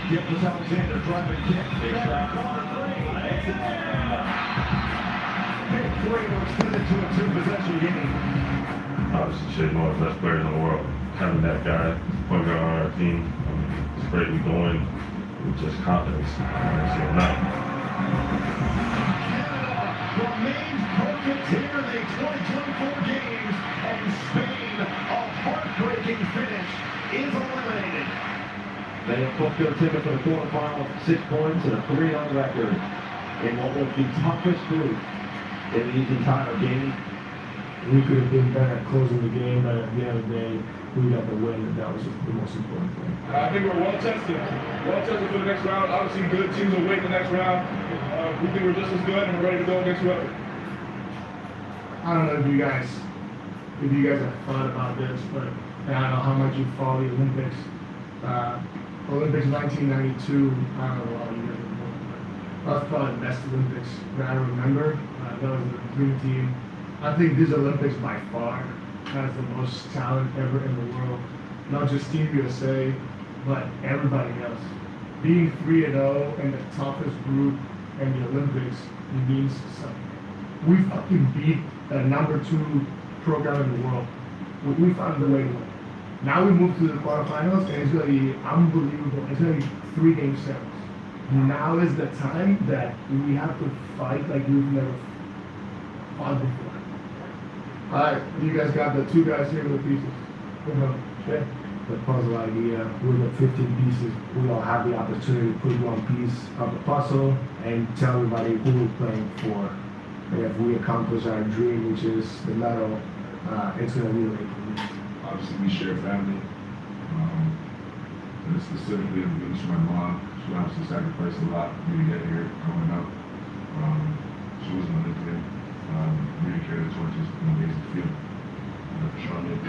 Gibson Alexander driving kick. Big three to extend it to a two-possession game. Obviously, Shea one of the best players in the world. Having that guy, point guard on our team, it's great. We going with just confidence. So now. Canada remains perfect here in the 2024 games, and Spain, a heartbreaking finish, is eliminated. They have booked their ticket for the quarterfinal, 6 points and a 3-0 record in what was the toughest group in these entire game. We could have been better at closing the game, but at the end of the day, we got the win, and that was the most important thing. I think we're well tested for the next round. Obviously, good teams will wait the next round. We think we're just as good, and we're ready to go against whoever. I don't know if you guys have thought about this, but I don't know how much you follow the Olympics. Olympics 1992, I don't know how you guys are born, but that's probably the best Olympics that I remember. That was the dream team. I think this Olympics by far has the most talent ever in the world. Not just Team USA, but everybody else. Being 3-0 in the toughest group in the Olympics means something. We fucking beat the #2 program in the world. We found the way to win. Now we move to the quarterfinals, and it's going to be unbelievable. It's going to be 3-game series. Now is the time that we have to fight like we've never fought before. All right, you guys got the two guys here with the pieces. Okay. The puzzle idea, with the 15 pieces, we all have the opportunity to put one piece of the puzzle and tell everybody who we're playing for. And if we accomplish our dream, which is the medal, it's going to be really cool. Obviously, we share family. And specifically, I'm going to my mom. She obviously sacrificed a lot for me to get here growing up. She was an Olympian. Really carried the torches in the amazing field. For sure.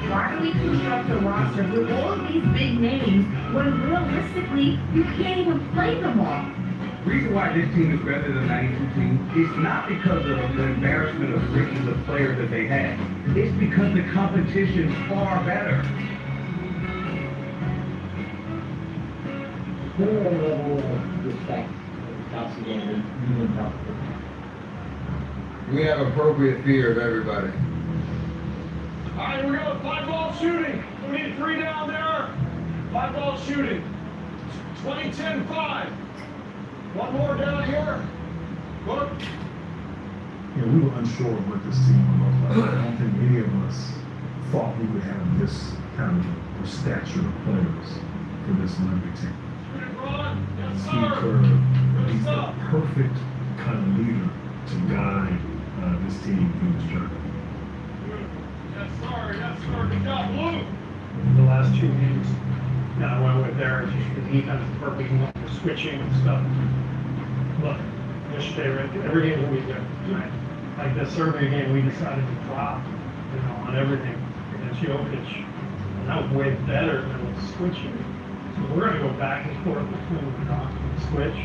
Why do we construct a roster with all of these big names when realistically you can't even play them all? The reason why this team is better than the 92 team is not because of the embarrassment of the riches of players that they had. It's because the competition's far better. There a level of respect calculated human health. We have appropriate fear of everybody. All right, we're going 5-ball shooting. We need 3 down there. 5-ball shooting. 20-10-5. One more down here. Look. We were unsure of what this team would look like. I don't think any of us thought we would have this kind of stature of players for this Olympic team. Yes, Steve sir. Kerr, he's the perfect kind of leader to guide this team through this journey. Yes, sir. Yes, sir. Good job, Blue. The last 2 games, I went with there, just the defense is perfect, and switching and stuff. Look, yesterday, right, every game will be good. Right? Like the Serbia game, we decided to drop, on everything against Jokic, and that was way better than the switching. So we're going to go back and forth between the drop and the switch.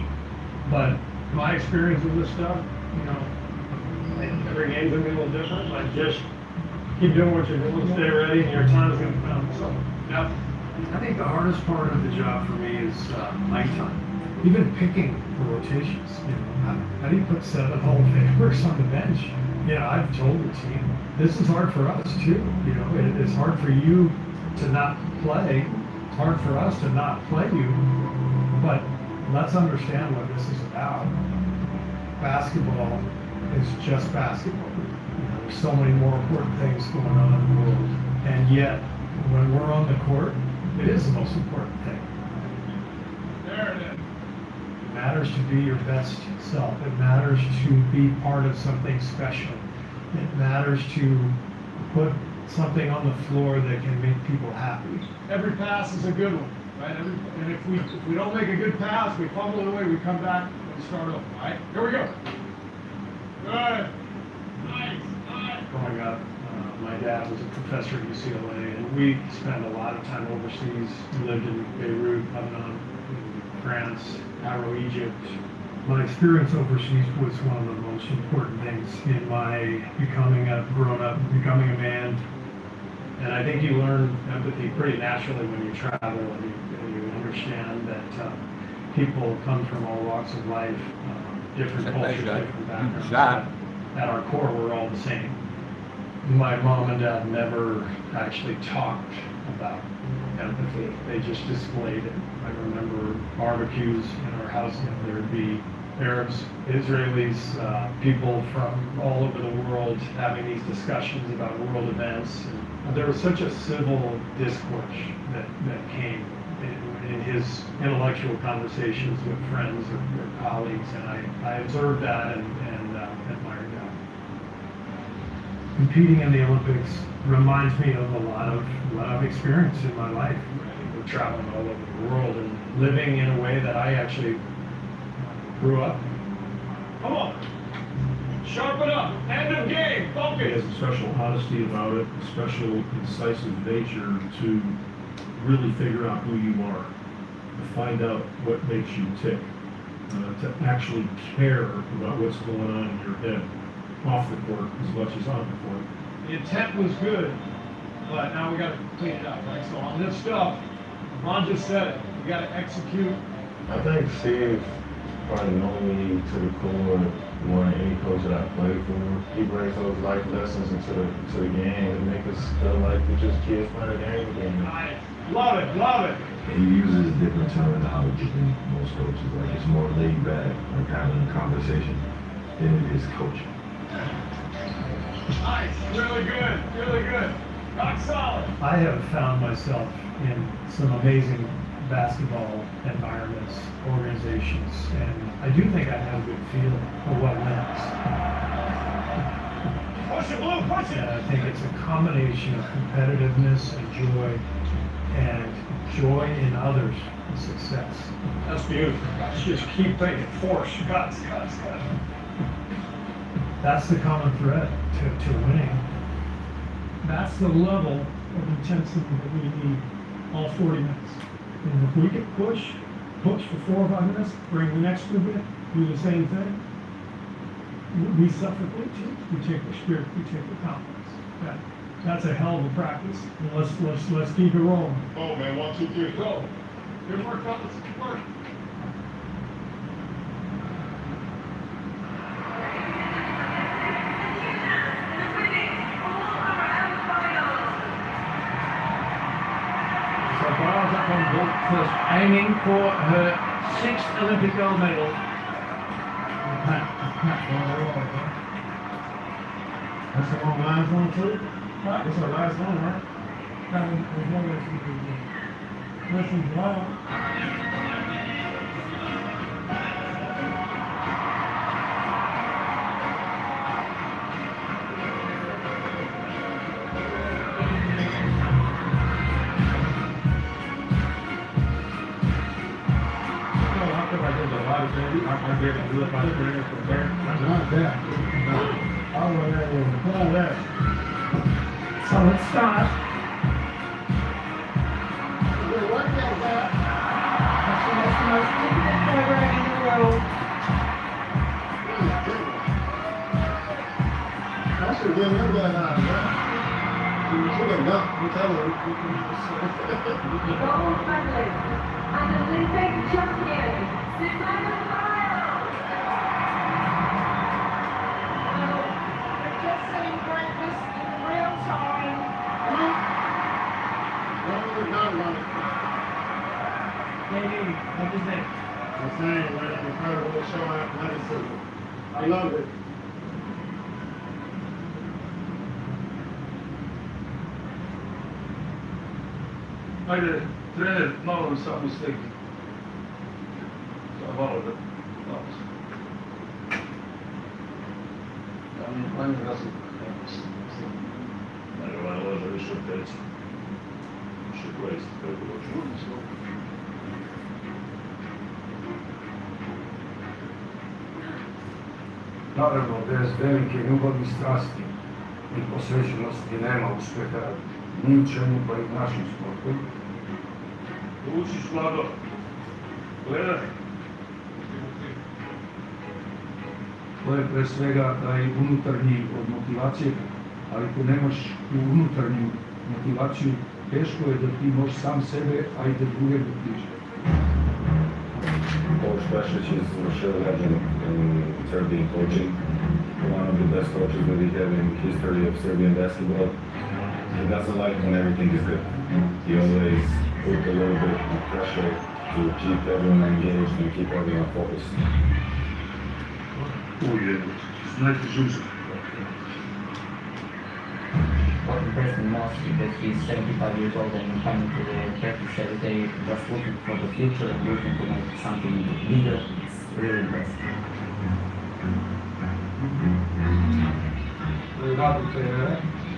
But my experience with this stuff, every game's going to be a little different. Like just keep doing what you're doing, stay ready, and your time's going to come. So, yeah. I think the hardest part of the job for me is nighttime. Even picking the rotations. How do you put 7 Hall of Famers on the bench? I've told the team, this is hard for us too. It's hard for you to not play. It's hard for us to not play you. But let's understand what this is about. Basketball is just basketball. There's so many more important things going on in the world. And yet, when we're on the court, it is the most important thing. There it is. It matters to be your best self. It matters to be part of something special. It matters to put something on the floor that can make people happy. Every pass is a good one, right? And if we don't make a good pass, we fumble it away, we come back and start over, right? Here we go. Good. Nice. Oh my God. My dad was a professor at UCLA, and we spent a lot of time overseas. We lived in Beirut, Lebanon, France, Cairo, Egypt. My experience overseas was one of the most important things in my becoming a becoming a man. And I think you learn empathy pretty naturally when you travel and you understand that people come from all walks of life, different cultures, different backgrounds. At our core, we're all the same. My mom and dad never actually talked about empathy. They just displayed it. I remember barbecues in our house, there'd be Arabs, Israelis, people from all over the world having these discussions about world events. And there was such a civil discourse that came in his intellectual conversations with friends or colleagues, and I observed that and admired that. Competing in the Olympics reminds me of a lot of what I've experienced in my life. We're traveling all over the world and living in a way that I actually grew up. Come on. Sharpen up. End of game. Focus. He has a special honesty about it, a special incisive nature to really figure out who you are, to find out what makes you tick, to actually care about what's going on in your head, off the court as much as on the court. The intent was good, but now we got to clean it up, right? So on this stuff, Ron just said it. We got to execute. I think Steve probably known me to the core more than any coach that I played for. He brings those life lessons into the game and make us feel like we're just kids playing a game again. Nice. Love it, love it. He uses different terminology than most coaches. Like it's more laid back, like having a conversation, than it is coaching. Nice. Really good. Really good. Rock solid. I have found myself in some amazing basketball environments, organizations, and I do think I have a good feel for what wins. Push it, Blue, push it. And I think it's a combination of competitiveness and joy in others' success. That's beautiful. Just keep thinking, force, cuts. That's the common thread to winning. That's the level of intensity that we need all 40 minutes. And if we can push for 4 or 5 minutes, bring the next group in, do the same thing, we suffocate teams. We take the spirit, we take the confidence. That's a hell of a practice. And let's keep it rolling. Oh man, 1, 2, 3, go. Good work, fellas. Good work. Sabado's up on board first, aiming for her 6th Olympic gold medal. That's the one last one too? Right. That's our last one, right? There's no way to do listen well. So let's start. That's the most difficult program in the world. I should give him that out, man. You should have done. You tell him. Gold medalist and Olympic champion, Sabado. What is that? I'm saying, man, incredible show of athleticism. I love it. Ajde, trener, malo mi samo stekli. Malo da... Ajme da se... Naravno, može više od teći. Više koristi, kako dođu. Naravno, bez velike ljubavi, strasti i posvećenosti nema uspjeha ni u čemu, pa i u našem sportu. Učiš, Vlado. Gledaj. To je pre svega taj unutarnji od motivacije, ali ako nemaš unutarnju motivaciju, teško je da ti možeš sam sebe, a i da druge dotiče. Coach Pešić is Rochelle legend in Serbian coaching. One of the best coaches that we have in history of Serbian basketball. He doesn't like when everything is good. He always put a little bit of pressure to keep everyone engaged and keep everyone focused. What impressed me most is that he's 75 years old and coming to the practice every day, just looking for the future and looking to make something bigger. It's really impressive.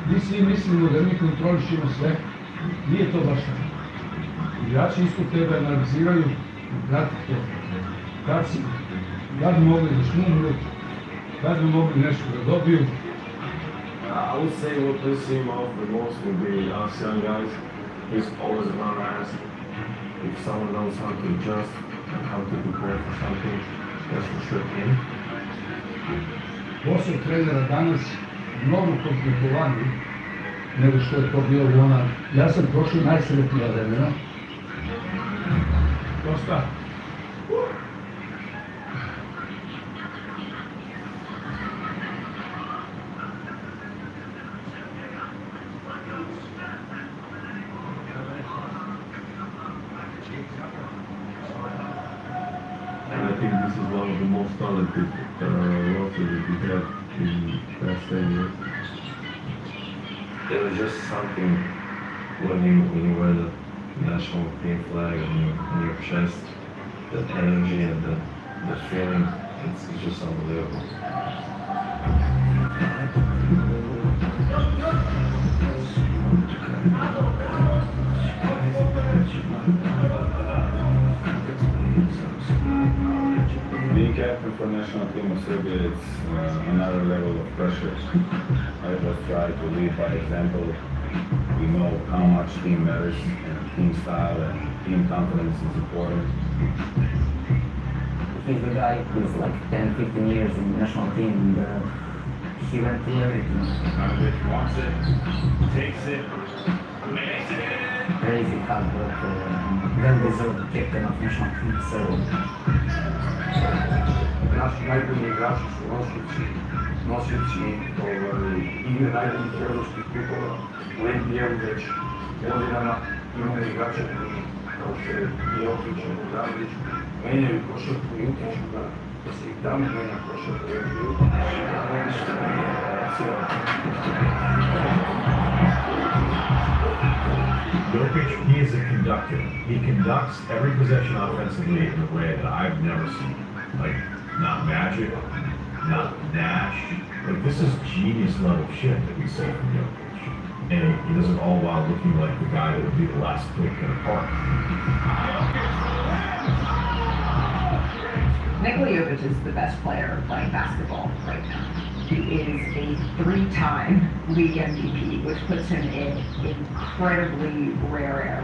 Mi svi mislimo da mi kontrolišemo sve, nije to baš tako. Igrači isto tebe analiziraju i prati to. Kad bi mogli da šmumru, kad bi mogli nešto da dobiju. I would say what pisses him off the most would be us young guys. He's always around our ass. If someone knows how to adjust and how to prepare for something, that's for sure him. Posao trenera danas mnogo komplikovaniji nego što je to bilo u ona. Ja sam prošao najsretnija vremena. Dosta. And I think this is one of the most talented rosters that we have in the past 10 years. There was just something when you wear the national team flag on your chest, that energy and the feeling, it's just unbelievable. Being captain for national team of Serbia, it's another level of pressure. I just try to lead by example. We know how much team matters and team style and team confidence is important. He's the guy who's like 10, 15 years in the national team, and he went through everything. Ivanovic wants it, takes it, makes it! Crazy hard work, well-deserved captain of national team, so... Naši najbolji igrači su nosioci igre najboljih evropskih klubova u NBA-u već godinama. Imamo igrače koji, kao što je Jokić i Bogdanović, menjaju košarku i utječu da se i tamo menja košarku u NBA-u. Jokic, he is a conductor. He conducts every possession offensively in a way that I've never seen. Like, not Magic, not Nash. Like, this is genius level shit that we see from Jokic. And he does it all while looking like the guy that would be the last pick in a park. Nikola Jokic is the best player playing basketball right now. He is a 3-time league MVP, which puts him in incredibly rare air.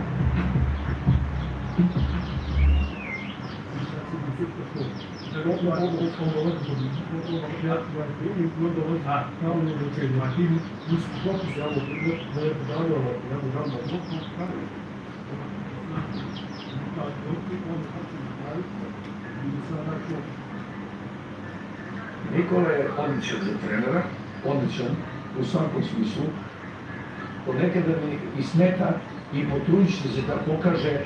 Nikola je odličan za trenera, odličan u svakom smislu. Ponekada mi i smeta i potrudit će se da pokaže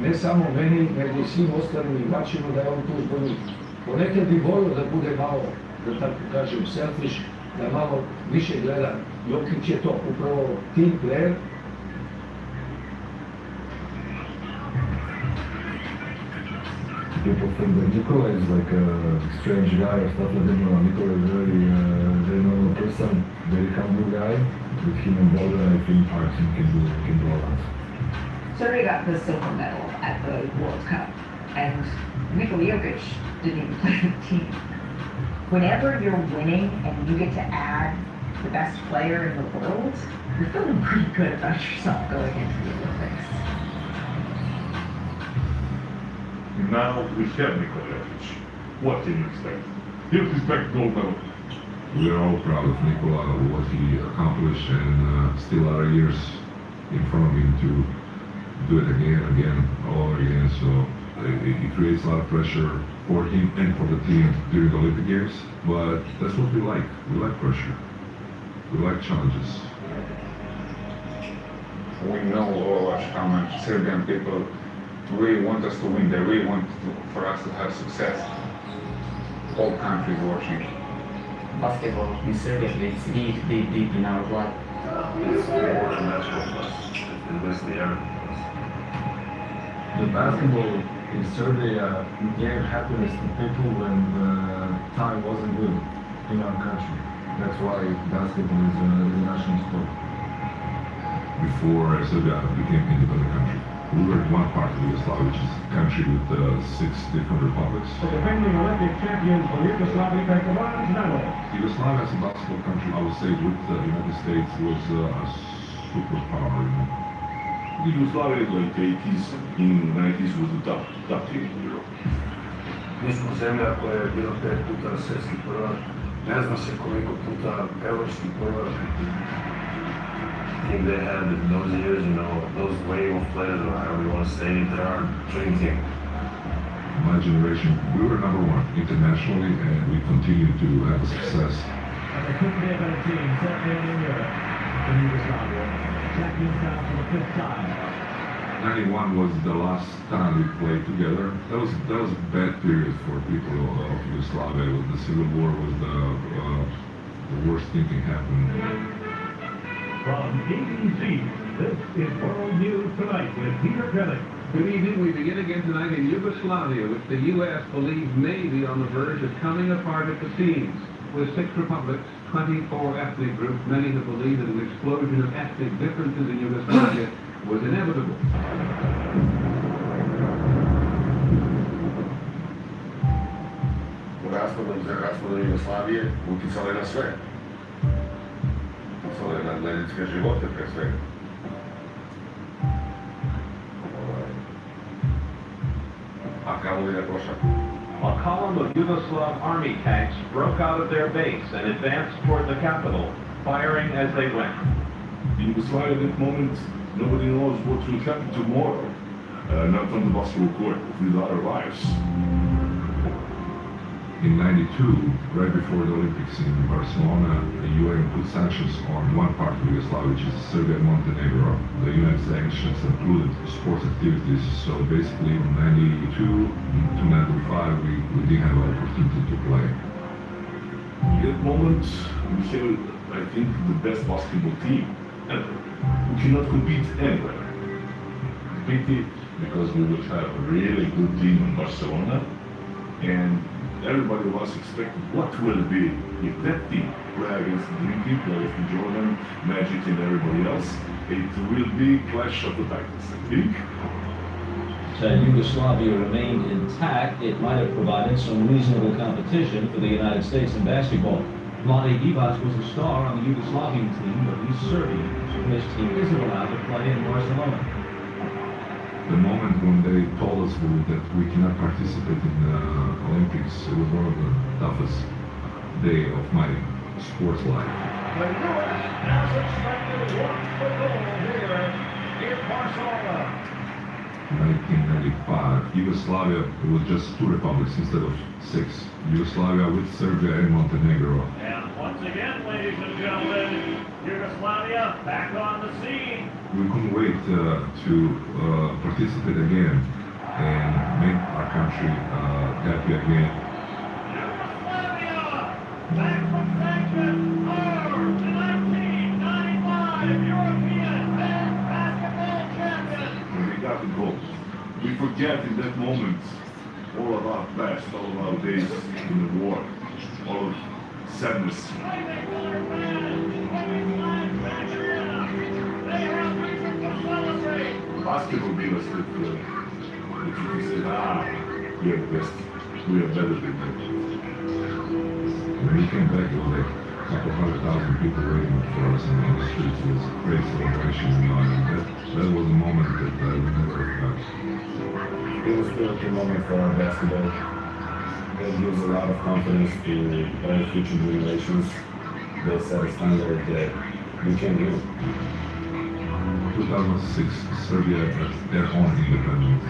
ne samo meni, nego i svim ostalim igračima da je on tu zbog njih. Ponekad bi volio da bude malo, da tako kažem, selfish, da malo više gleda. Jokić je to upravo team player. People think that Nikola is like a strange guy or stuff like that. No, Nikola is very normal person, very humble guy. With him involved, I think our team can do a lot. Serbia got the silver medal at the World Cup, and Nikola Jokic didn't even play for the team. Whenever you're winning and you get to add the best player in the world, you're feeling pretty good about yourself going into the Olympics. Now we have Nikola Jokic. What can you expect? He'll expect gold medal. We are all proud of Nikola, what he accomplished, and still other years in front of him to do it again, all over again. So it creates a lot of pressure for him and for the team during the Olympic Games. But that's what we like. We like pressure. We like challenges. We know all how much Serbian people really want us to win. They really want for us to have success. All countries watching. Basketball in Serbia, it's deep in our blood. It's more than natural for us. It's basically everything for us. The basketball in Serbia gave happiness to people when the time wasn't good in our country. That's why basketball is a national sport. Before Serbia became an independent country, we were one part of Yugoslavia, which is a country with 6 different republics. The defending Olympic champions for Yugoslavia, take the bronze medal. Yugoslavia as a basketball country, I would say, with the United States, was a superpower. Yugoslavia in the 80s, in the 90s was the top team in Europe. Mi smo zemlja koja je bila 5 puta svjetski prvak, ne zna se koliko puta evropski prvak. I think they had those years, you know, those wave of players, or however you want to say it, they're our dream team. My generation, we were #1 internationally, and we continue to have success. And they couldn't be a better team, certainly in Europe, than Yugoslavia. Champions now for the 5th time. 91 was the last time we played together. That was a bad period for people of Yugoslavia. The Civil War was the worst thing that happened. From ABC, this is World News Tonight with Peter Kelly. Good evening. We begin again tonight in Yugoslavia, which the U.S. believes may be on the verge of coming apart at the seams. With 6 republics, 24 ethnic groups, many have believed that an explosion of ethnic differences in Yugoslavia was inevitable. Raspadom Jugoslavije uticalo je na sve. Uticalo je na ljudske živote pre svega. cavalry prošla. A column of Yugoslav army tanks broke out of their base and advanced toward the capital, firing as they went. In Yugoslavia at that moment, nobody knows what will happen tomorrow. Not on the basketball court, with our lives. In '92, right before the Olympics in Barcelona, the UN put sanctions on one part of Yugoslavia, which is Serbia and Montenegro. The UN sanctions included sports activities, so basically in '92 to '95 we didn't have an opportunity to play. In that moment, we had, I think, the best basketball team ever. We cannot compete anywhere. Pity because we would have a really good team in Barcelona, and everybody was expecting what will it be if that team play against the dream team, play with Jordan, Magic and everybody else. It will be clash of the titans, I think. Yugoslavia remained intact, it might have provided some reasonable competition for the United States in basketball. Vlade Divac was a star on the Yugoslavian team, but he's Serbian, so his team isn't allowed to play in Barcelona. The moment when they told us that we cannot participate in the Olympics, it was one of the toughest day of my sports life. The U.S. has expected one football here in Barcelona. 1995, Yugoslavia, it was just 2 republics instead of 6. Yugoslavia with Serbia and Montenegro. And once again, ladies and gentlemen, Yugoslavia back on the scene. We couldn't wait to participate again and make our country happy again. Yugoslavia, back from sanctions, are the 1995 European men's basketball champions. When we got the goal, we forget in that moment all of our past, all of our days in the war, all of sadness. Basketball gave us that you can say, we are the best, we are better than them. When we came back, it was like a couple 100,000 people waiting for us on the streets. It was a great celebration, and that was a moment that I will never forget. It was a pivotal moment for our basketball. That gives a lot of confidence to all future generations. They set a standard that we can do. 2006, Serbia had their own independence.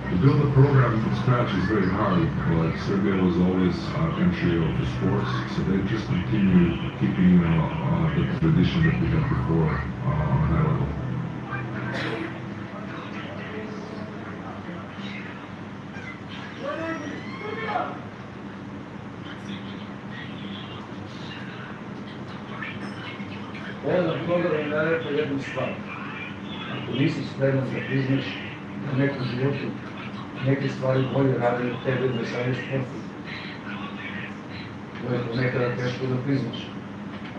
To build a program from scratch is very hard, but Serbia was always a country of the sports, so they just continue keeping the tradition that we had before on a high level. Ovo toga je naredno jednu stvar. Ako nisi spreman da priznaš u nekom životu neke stvari bolje rade od tebe da sami sportu, to je nekada teško da priznaš.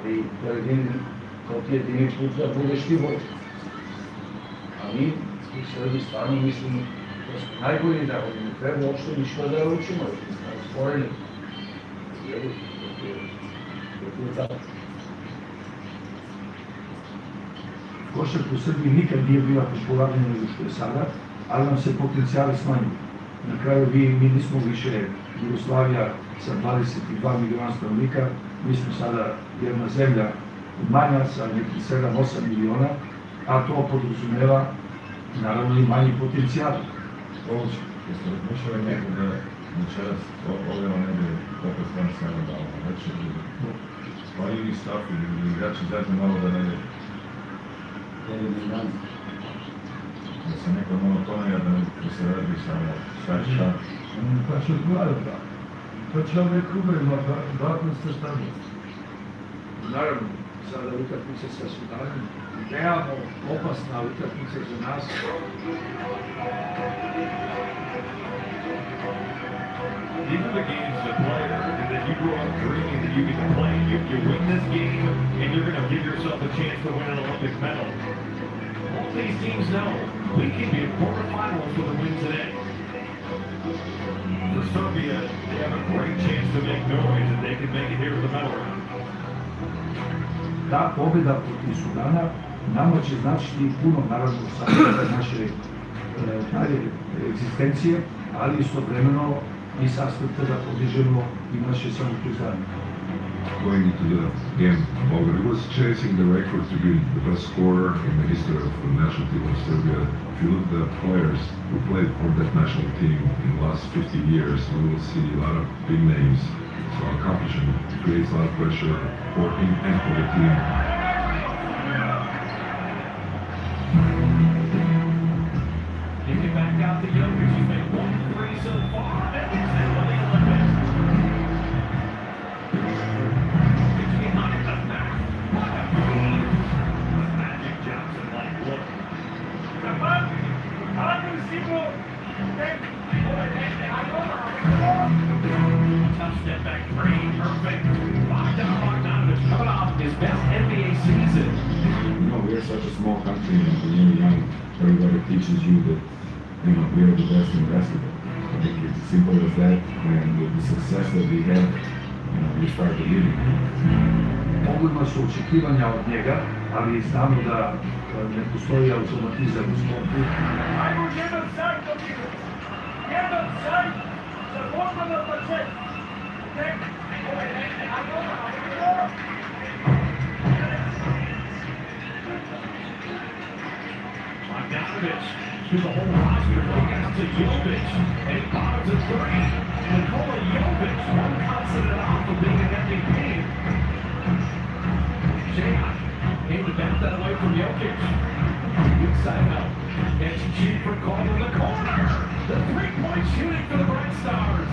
Ali to je jedini put da budeš ti bolje. A mi u Srbiji stvarno mislimo da smo najbolji, da ne treba uopšte ništa da učimo, da smo stvoreni. To je tako. Košarka u Srbiji nikad nije bila popularnija nego što je sada, ali nam se potencijali smanjuju. Na kraju mi nismo više Jugoslavija sa 22 miliona stanovnika, mi smo sada jedna zemlja manja sa nekih 7-8 miliona, a to podrazumeva naravno i manji potencijal. Jeste razmišljali neko da večeras ovdje ne bi opet stvarno samo dao večer ili stav ili igrači izađe malo da ne da se neka monotonija da se radi samo šta. Pa će odgovarati da. Pa će ove klubovima vratno ste stavili. Naravno, sada utakmice sa Sudanom, realno opasna utakmica za nas. These are the games as a player that you grew up dreaming that you get to play. You win this game, and you're going to give yourself a chance to win an Olympic medal. All these teams know we can be a quarterfinalist with a win today. For Serbia, they have a great chance to make noise, and they can make it here to the medal round. Ta pobjeda protiv Sudana nama će značiti puno, naravno, sa naše dalje egzistencije, ali istovremeno i s aspekta da podižemo i naše samopouzdanje. Going into the game, Bulgaria was chasing the record to be the best scorer in the history of the national team of Serbia. If you look at the players who played for that national team in the last 50 years, we will see a lot of big names. So accomplishing creates a lot of pressure for him and for the team. Kick it back out to Jokic. He's made 1 3 so far. And he's in the Olympics. It's behind the back. What a move. Magic Johnson like look. Tough step back three. Perfect. Bogdanovich coming off his best NBA season. You know, we're such a small country, and when you're young, everybody teaches you that, you know, we are the best in basketball. I think it's as simple as that, and with the success that we have, you know, we start believing. Ogromna su očekivanja od njega, ali znamo da ne postoji automatizam u sportu. Ajmo jedan sajt dobiti. Jedan sajt za Bosmana Pačet. Bogdanovich through the whole roster, looking out to Jokic, and he bottoms at 3. Nikola Jokic, one consonant off of being an MVP. Shayon came to bounce that away from Jokic. Good side out. It's cheap for Cole in the corner. The three-point shooting for the Bright Stars.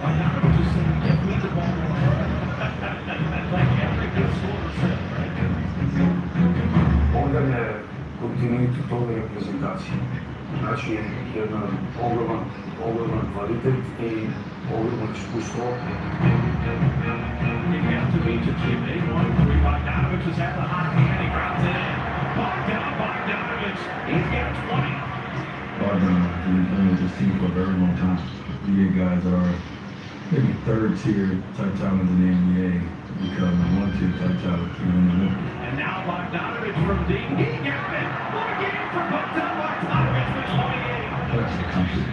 Bogdanovich is saying, give me the ball. Like every good scorer said, right? Bogdan je kontinuitet ove reprezentacije. Znači, jedan ogroman kvalitet i ogromno iskustvo. You have to beat your team. 8-1-3. Bogdanovich has had the hot hand. He grabs it in. Bogdanovich, he's got 20. Bogdan has been playing with this team for a very long time. You get guys that are maybe third-tier type talent in the NBA become one-tier type talent in the Olympics. And now Bogdanovich from deep. He got it. What a game for Bogdanovich with 28. That's the country.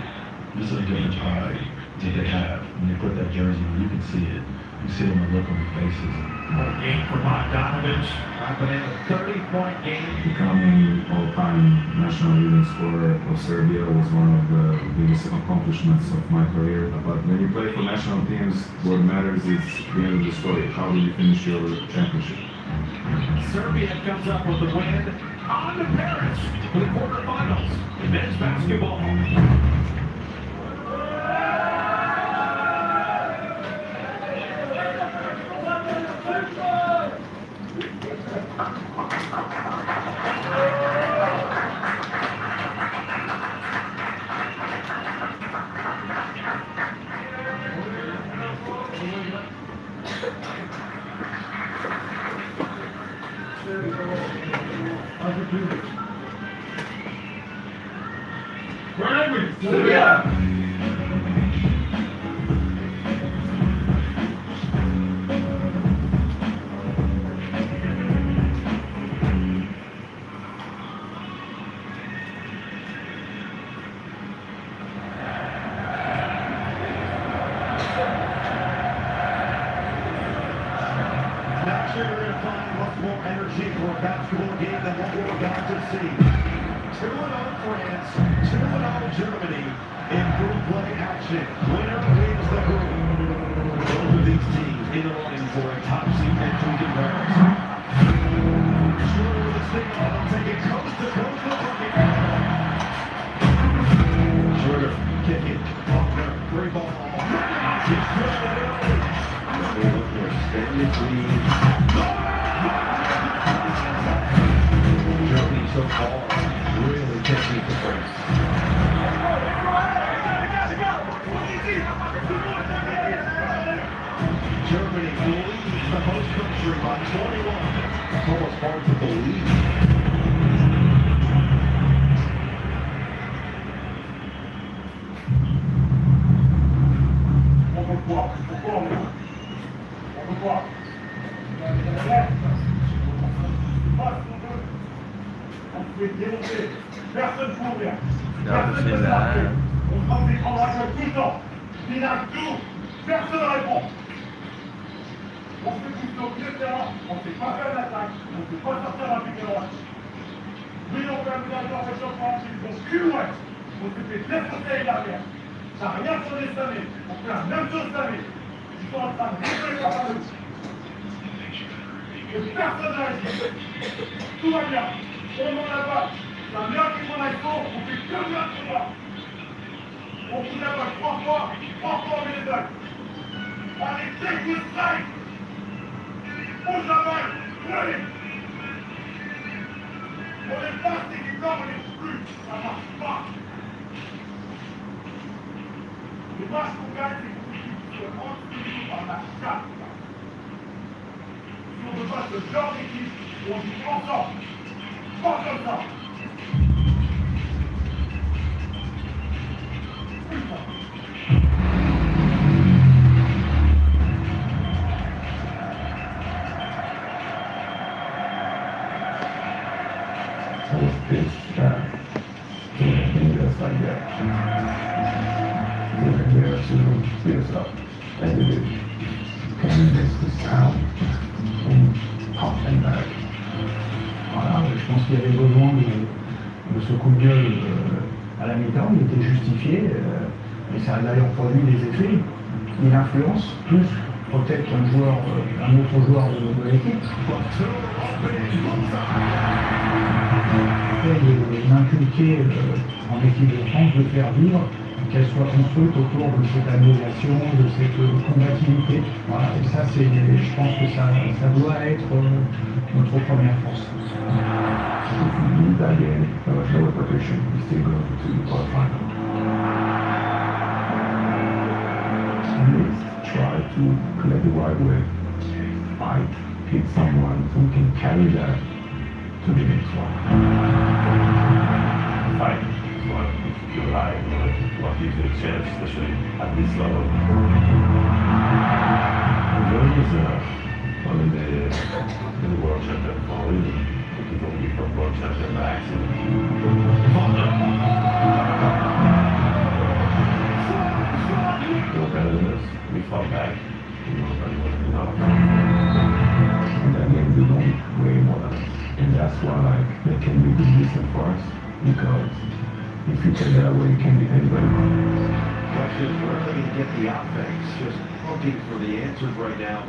This is a different pride that they have. When they put that jersey on, you can see it. You see it on the look on their faces. What a game for Bogdanovich. Dropping in a 30-point game. Becoming all-time national leading scorer of Serbia was one of the biggest accomplishments of my career. But when you play for national teams, what matters is the end of the story. How do you finish your championship? Serbia comes up with the win on to Paris for the quarterfinals in men's basketball. Where are we? Yeah. Not sure you're going to find much more energy for a basketball game than what we're about to see. 2-0 France, 2-0 Germany in group play action. Winner wins the group. Both of these teams in the running for a top seed next week in Paris. Schroeder with a stick on, taking coast to coast to bucket. Schroeder kicking, Faulkner, free ball. He's throwing it early. Germany so far really catching the break. Germany leads the host country by 21. It's almost hard to believe. On se fait démonter. Personne court bien. Non, Personne c'est ne là. s'arrête. On se prend des grands dragueurs tout le temps. Binac, tout. Personne ne répond. On se fait tout au pied de terrain. On ne sait pas faire l'attaque. On ne sait pas sortir un pied de droite. Oui, on fait un ménageur réchauffement. Donc, culouette. On se fait défoncer derrière. Ça n'a rien changé cette année. On fait la même chose cette année. Ils sont en train de rentrer par la rue. Et personne n'a agi. Tout va bien. On m'en a pas. C'est un miracle qu'on a fort. On fait que bien pour moi. On vous a pas 3 fois en médaille. Allez, take the strike. Bouge la balle. Allez. On est pas cette équipe-là, on est plus. Ça marche pas. Les matchs qu'on gagne, c'est qu'on se rend par la chatte. Si on veut pas ce genre d'équipe, on joue ensemble. Pas comme ça. I was pissed that doing just like that. Doing there to fierce up and did it. Came against this town and popped them back. Voilà, je pense qu'il y avait besoin de ce coup de gueule à la mi-temps, il était justifié, et ça a d'ailleurs produit des effets. Il influence plus peut-être qu'un joueur, un autre joueur de l'équipe. D'inculquer en équipe de France, de faire vivre, qu'elle soit construite autour de cette abnégation, de cette combativité. Voilà, et ça, je pense que ça doit être notre première force. If we lose that game, there was no repercussion. We still go to the quarterfinal. At least try to play the right way. Fight, hit someone who can carry that to the next one. Fight is what keeps you alive, what gives you a chance, especially at this level. There was one in the World Championship for a reason. He don't be from World Championship by accident. They were better than us. We fought back. Nobody wasn't enough. And that game, we don't way more than us. And that's why they can be good listen for us. Because if you take that away, you can beat anybody. Questions, we're looking to get the offense, just looking for the answers right now.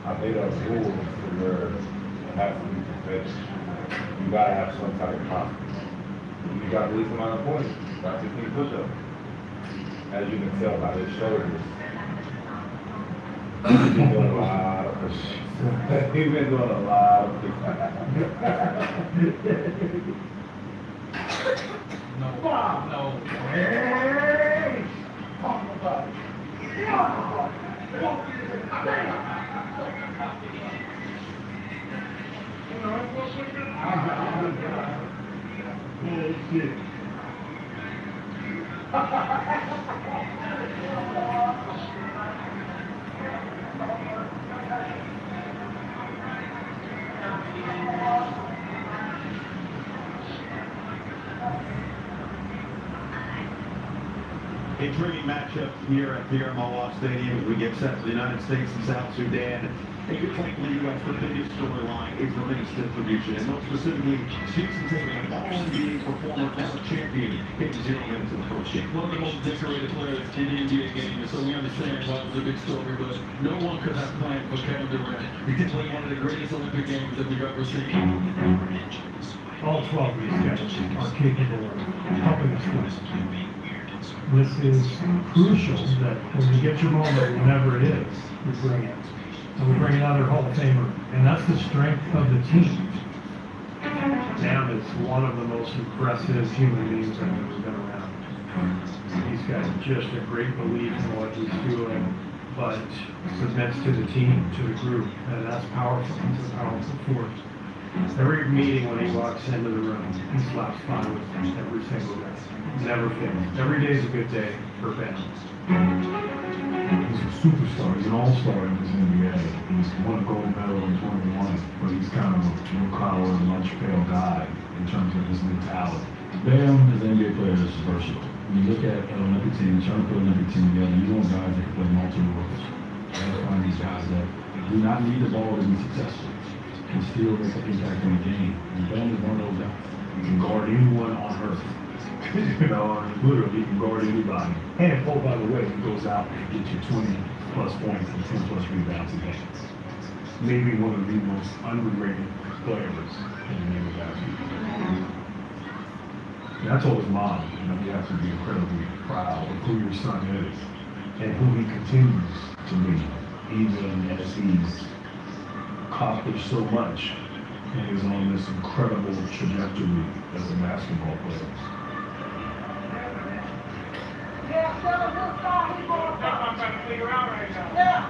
I made up rules to where it has to be competitive. You gotta have some type of confidence. You got the least amount of points. About 15 push-ups. As you can tell by his shoulders. He's been doing a lot of push-ups. He's been doing a lot of push-ups. No. Hey! Talk about it. Bullshit. Intriguing matchup here at Pierre Mawar Stadium as we get set for the United States and South Sudan. And you're playing for the U.S. The biggest storyline is the minutes distribution, and most specifically, Houston taking an All-NBA performer, now a champion, hitting 0 minutes in the first game. One of the most decorated players in the NBA game, so we understand why it was a big story, but no one could have planned for Kevin Durant. He did play one of the greatest Olympic games that we've ever seen. All 12 of these guys are capable of helping us win. This is crucial that when you get your moment, whenever it is, you bring it. And we bring another Hall of Famer. And that's the strength of the team. Sam is one of the most impressive human beings I've ever been around. He's got just a great belief in what he's doing, but submits to the team, to the group. And that's powerful. It's a powerful force. Every meeting when he walks into the room, he slaps fun with every single day. Never fails. Every day is a good day for Ben. He's a superstar. He's an all-star in this NBA. He's won a gold medal in 21, but he's kind of a blue-collar, lunch-pail guy in terms of his mentality. Bam, as an NBA player, is versatile. When you look at an Olympic team, trying to put an Olympic team together, you want guys that can play multiple roles. You gotta find these guys that do not need the ball to be successful, can still make an impact on the game. And Bam is one of those guys. He can guard anyone on earth. You know, literally, he can guard anybody. And, oh, by the way, he goes out and gets you 20-plus points and 10-plus rebounds a game. Maybe one of the most underrated players in the game of basketball. And I told his mom, you know, you have to be incredibly proud of who your son is and who he continues to be, even as he's accomplished so much and is on this incredible trajectory as a basketball player. Yeah, tell him what side he going for. That's what I'm trying to figure out right now. Yeah.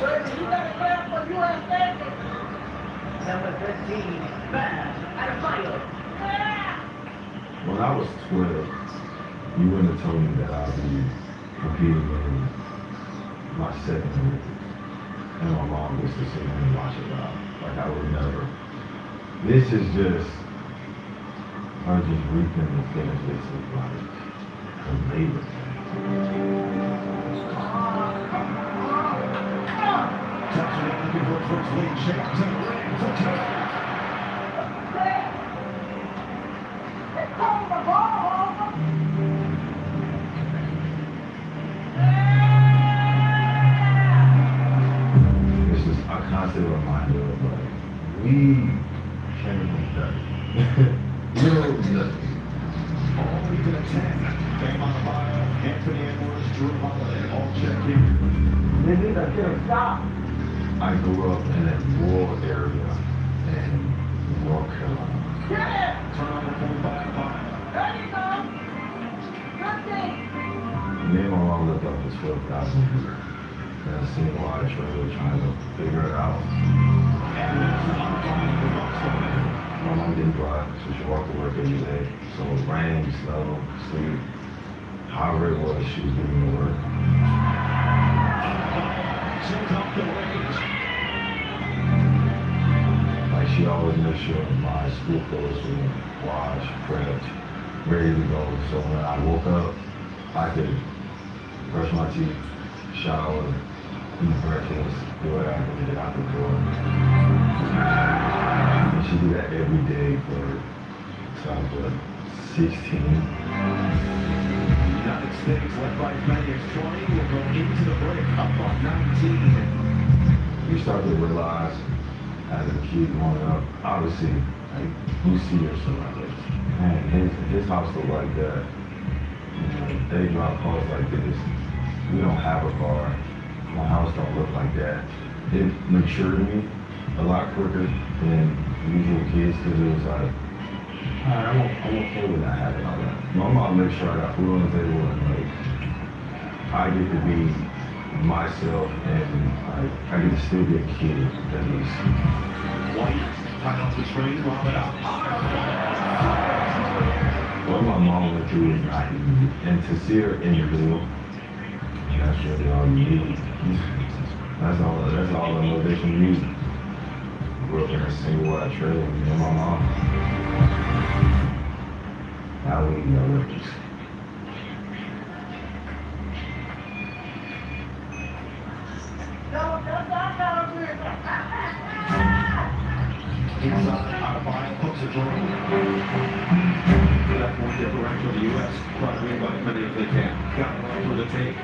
Well, you got to clap for U.S. Banking. Number 13, Bam Adebayo. Yeah. When I was 12, you wouldn't have told me that I'd be competing in my second Olympics. And my mom used to sit and watch it live. Like I would never. This is just her just reaping the benefits of like her labor. Touchdown looking for first lead chance and a ring for Tagay. This is a constant reminder of like, we can't be better. You're nothing. All we can attend. Game on the bio. Anthony Edwards, Drew Holiday, all check in. They need to get a stop. I grew up in a rural area in North Carolina. Turnover point by Bio. There you go. Good thing. Me and my mom lived up to 12,000 people. And I've seen a lot of trailers trying to figure it out. My mom didn't drive, so she walked to work every day. So rain, snow, sleet, however it was, she was getting to work. Like she always made sure my school clothes were washed, prepped, ready to go. So when I woke up, I could brush my teeth, shower, eat breakfast, do what I had to get out the door. And she did that every day for about 16. United States led by as many as 20 will go into the break up on 19. You start to realize as a kid growing up, obviously, like, you see your son like this. Man, his house look like that. You know, they drive cars like this. We don't have a car. My house don't look like that. It matured me a lot quicker than usual kids because it was like, all right, I won't play with not having all that. My mom makes sure I got food on the table and like I get to be myself and like I get to still be a kid at least. White, tied off the screen, lob it up. What my mom went through is not easy, and to see her in the middle, that's really all you need. That's all the motivation you need. Grew up in a single wide trailer with me and my mom. Now we need Olympics. Inside, Adebayo hooks it through. For that point differential, the U.S. trying to win by as many as they can. Got one for the take.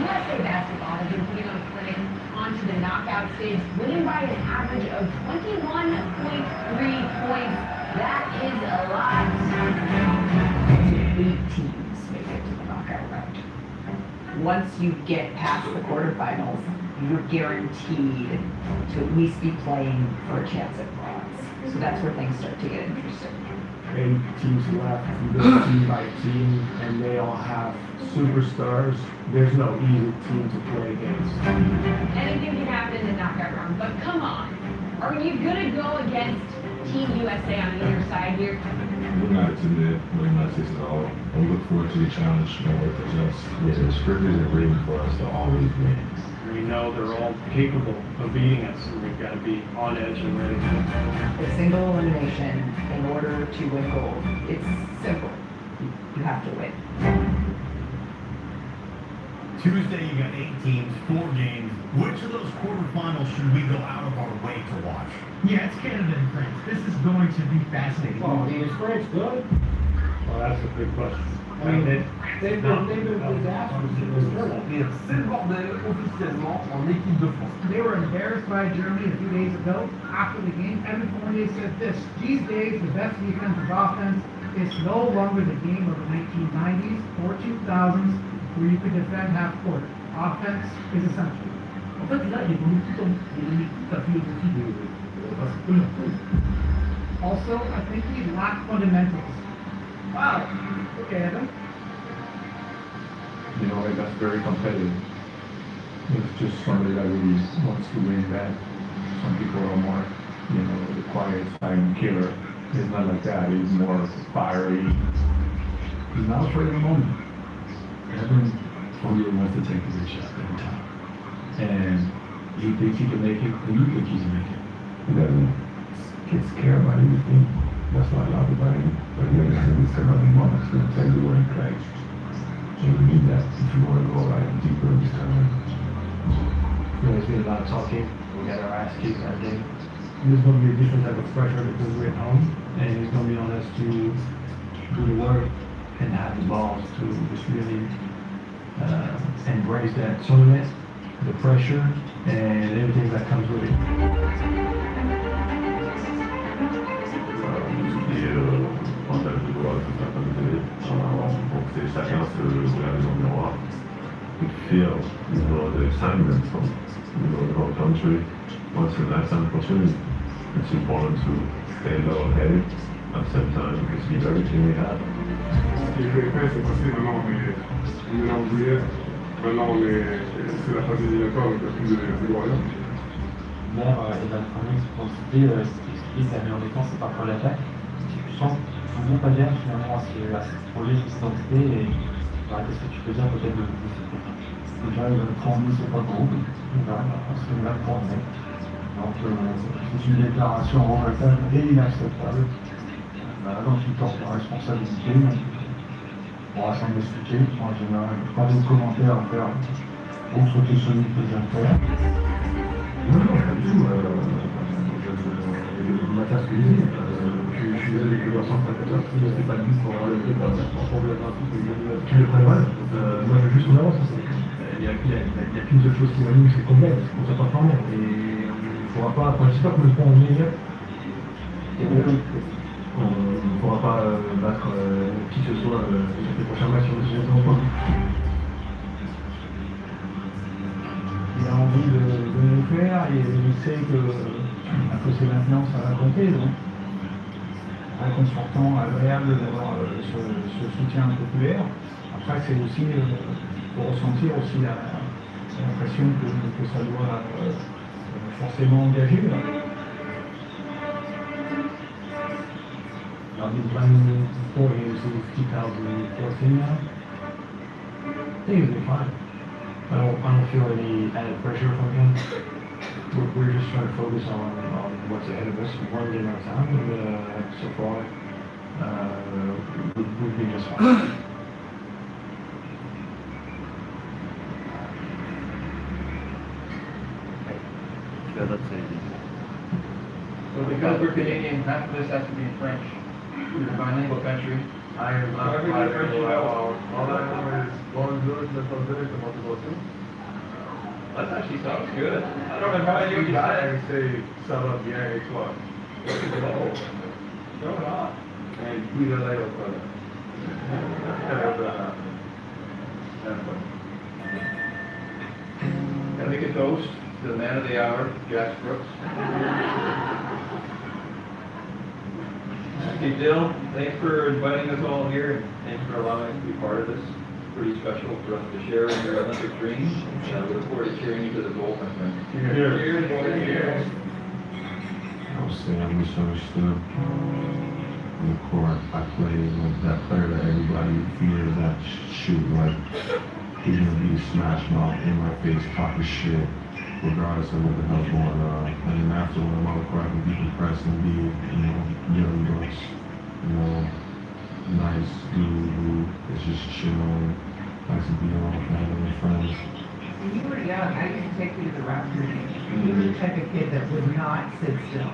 USA basketball has been putting on a clinic onto the knockout stage, winning by an average of 21.3 points. That is a lot. 8 teams make it to the knockout round. Once you get past the quarterfinals, you're guaranteed to at least be playing for a chance at bronze. So that's where things start to get interesting. 8 teams left. You go team by team, and they all have superstars. There's no easy team to play against. Anything can happen in the knockout round, but come on. Are you gonna go against Team USA on either side here? We're not intimidated, we're not taking at all. We look forward to the challenge and what it presents. The script isn't written for us to always win. We know they're all capable of beating us, and we've got to be on edge and ready. A single elimination in order to win gold. It's simple. You have to win. Tuesday, you got 8 teams, 4 games. Which of those quarterfinals should we go out of our way to watch? Yeah, it's Canada and France. This is going to be fascinating. Oh, is France good? Well, that's a good question. I mean, they've been disastrous in this tournament. c'est le bordel officiellement en équipe de France. They were embarrassed by Germany a few days ago. After the game, Evan Fournier said this: "These days, the best defensive offense is no longer the game of the 1990s or 2000s where you could defend half court. Offense is essential." En fait, là, il est venu tout la philosophie de Also, I think we lack fundamentals. Wow. Okay, Evan. You know, like, that's very competitive. It's just somebody that really wants to win bad. Some people are more, you know, the quiet, silent killer. It's not like that. He's more fiery. He's not afraid of the moment. Evan Fournier wants to take a good shot every time. And he thinks he can make it, and you think he can make it. He doesn't get scared about anything. That's why I love about him. But he understands some of the moments going to tell you where he plays. So you need that if you want to go right deeper in this tournament. There's been a lot of talking. We got our ass kicked that day. There's going to be a different type of pressure because we're at home, and it's going to be on us to do the work and have the balls to just really embrace that tournament, the pressure, and everything that comes with it. Chacun se regarde dans le miroir. You feel, you know, the excitement from, you know, the whole country. Once in a lifetime opportunity. It's important to stay level-headed at the same time because give everything we have. Ce qui est fait, c'est passé. Maintenant, on est là en juillet. Maintenant, c'est la phase éliminatoire, donc il n'y a plus de Royaume. Hier, Evan Fournier explique que la meilleure défense, c'est parfois l'attaque. Je sens que tout le monde pas bien finalement à ce projet d'identité et qu'est-ce que tu peux dire peut-être de déjà il va prendre c'est pas gros, il va prendre. Donc c'est une déclaration regrettable et inacceptable. Donc il porte la responsabilité. On va s'en expliquer. En général, pas de commentaires à faire autre que celui que j'aime faire. Non, pas du tout. Mathias que je suis désolé que le 154, c'est pas lui pour avoir le tu le prévois. Moi, je veux juste en avance. Il y a qu'une seule chose qui va nous, c'est complexe, qu'on ne soit pas formé. Et on ne pourra pas, enfin, j'espère qu'on ne pourra pas en venir. On ne pourra pas battre qui que ce soit sur les prochains matchs sur le sujet de l'emploi. Il a envie de nous faire et il sait que c'est maintenant ça va compter. Donc, réconfortant, agréable d'avoir ce soutien populaire. Après, c'est aussi pour ressentir aussi l'impression que ça doit forcément engager. I've been playing 4 games since 2014 now. I think it'll be fine. I don't feel any added pressure from him. We're just trying to focus on what's ahead of us, one game at a time, and so far, we've been just fine. So because we're Canadian, half of this has to be in French. We're a bilingual country. I am not bilingual at all. All I know is bonjour, je m'appelle, comment tu vas-tu? That actually sounds good. I don't know how you got it. I say, ça va bien et toi? Show it off. And puis de là, Gotta make a toast to the man of the hour, Jack Brooks. Okay, Dill, thanks for inviting us all here, and thanks for allowing us to be part of this. Pretty special for us to share in your Olympic dreams. We look forward to cheering you to the goal, my friend. Cheers, boys. Cheers. I was saying I misunderstood. On the court, I played like that player that everybody fears that shoot like he's gonna be smash mouth in my face, talking shit, regardless of what the hell's going on. And then after when I'm on the court, I can be compressed and be, young bucks, nice dude who is just chilling, likes to be around family and friends. When you were young, I used to take you to the Raptor games. You were the type of kid that would not sit still.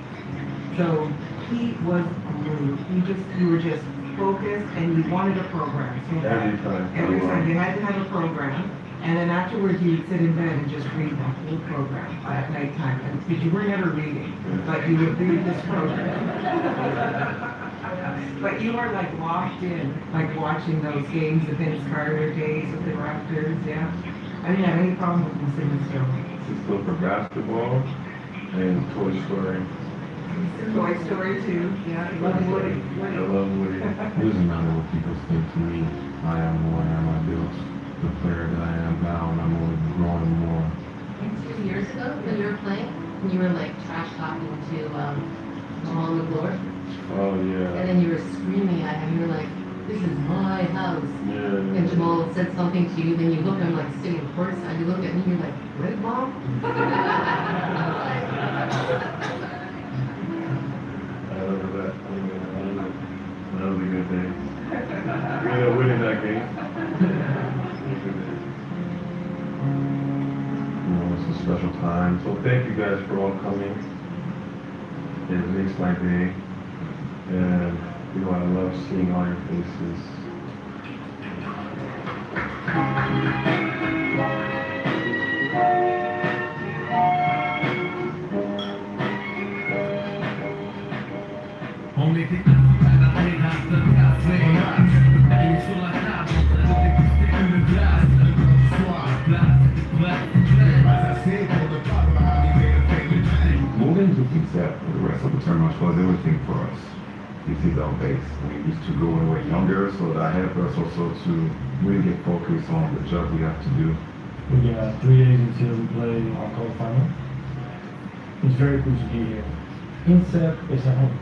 So he was glued. You were just focused and you wanted a program. So Every time. every time you had to have a program. And then afterwards you'd sit in bed and just read that whole program at nighttime. Because you were never reading, but you would read this program. But you were like locked in, like watching those games, the Vince Carter days with the Raptors, yeah. I didn't have any problem with them sitting still. It's still for basketball and Toy Story. Toy Story too, yeah. I love Woody. I love Woody. It doesn't matter what people think to me. I am who I am. I built the player that I am now, and I'm only growing more. And 2 years ago, when you were playing, you were like trash talking to Jamal on the floor. Oh yeah. And then you were screaming at him. You were like, "This is my house." Yeah. And Jamal said something to you. Then you look at him like sitting courtside. You look at me. You're like, "What, Mom?" I remember that. That was a good day. We ended up winning that game. It's a special time. So thank you guys for all coming. It makes my day. And I love seeing all your faces. On était assis à la terrasse d'un café. Et sur la table, on se dégustait une glace. Soir, place, assez pour ne pas arriver à faire le train. Moving to Pizza for the rest of the tournament was everything for us. This is our base. We used to go when we were younger, so that helped us also to really get focused on the job we have to do. We got 3 days until we play our quarterfinal. It's very cool to be here. INSEP is a home.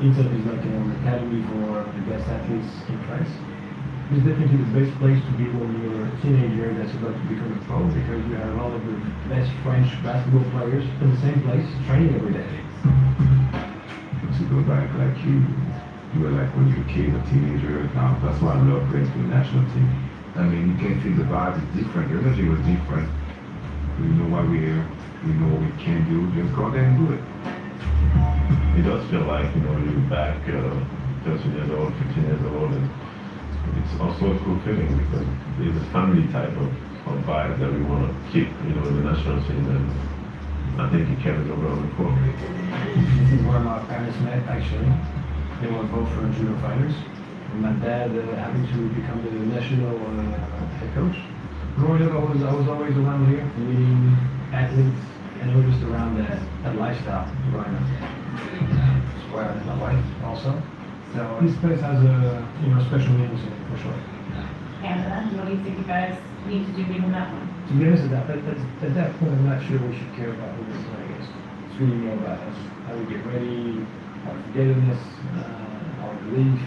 INSEP is like an academy for the best athletes in France. It's definitely the best place to be when you're a teenager that's about to become a pro because you have all of the best French basketball players in the same place training every day. To go back like you were like when you were a kid, a teenager. Now that's why I love playing for the national team. I mean, you can feel the vibe is different. Your energy was different. We know why we're here. We know what we can do. Just go out there and do it. It does feel like, you're back 13 years old, 15 years old, and it's also a cool feeling because it's a family type of vibe that we want to keep, in the national team, and I think it carries over on the court. This is where my parents met, actually. They were both from judo fighters. And my dad happened to become the national head coach. Growing up, I was always around here, meeting athletes, and I was just around that lifestyle growing up. That's where I met my wife also. So this place has a special meaning to me, for sure. Canada, what do you think you guys need to do given that one? To be honest with that, at that point, I'm not sure we should care about who we're playing against. It's really more about us, how we get ready, our togetherness, our belief,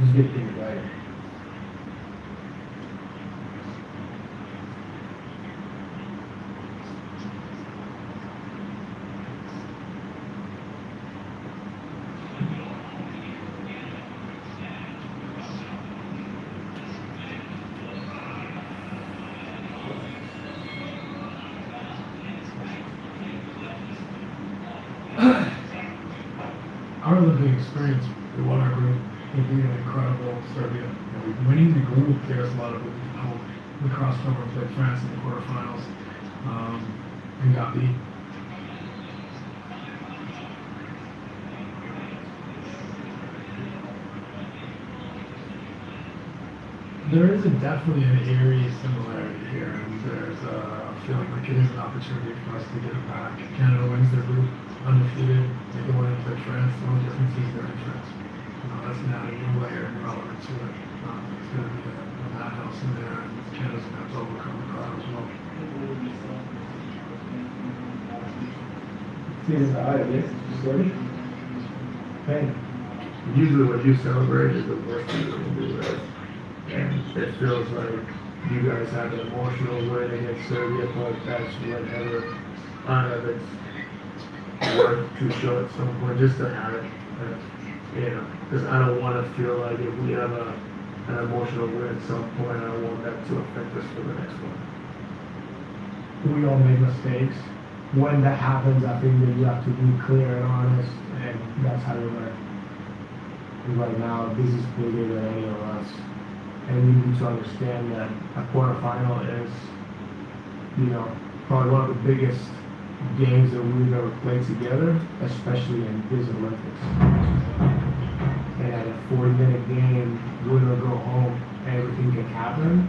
just get things right. Our Olympic experience, we won our group, we beat an incredible Serbia. Winning the group gave us a lot of hope. We crossed over and played France in the quarterfinals and got beat. There is definitely an eerie similarity here, and there's a feeling like it is an opportunity for us to get it back. Canada wins their group. undefeated. They go into France. The only difference is they're in France. That's not a new layer and relevant to it. It's going to be a madhouse in there, and Canada's going to have to overcome the crowd as well. Hey, usually what you celebrate is the worst thing you can do, right? And it feels like you guys had an emotional win against Serbia, but that's whatever. I don't know if it's worth to show at some point, just to have it, you know, because I don't want to feel like if we have an emotional win at some point, I don't want that to affect us for the next one. We all make mistakes. When that happens, I think that you have to be clear and honest, and that's how you learn. And right now, this is bigger than any of us, and we need to understand that a quarterfinal is, you know, probably one of the biggest games that we've ever played together, especially in this Olympics. And at a 40-minute game, win or go home, everything can happen.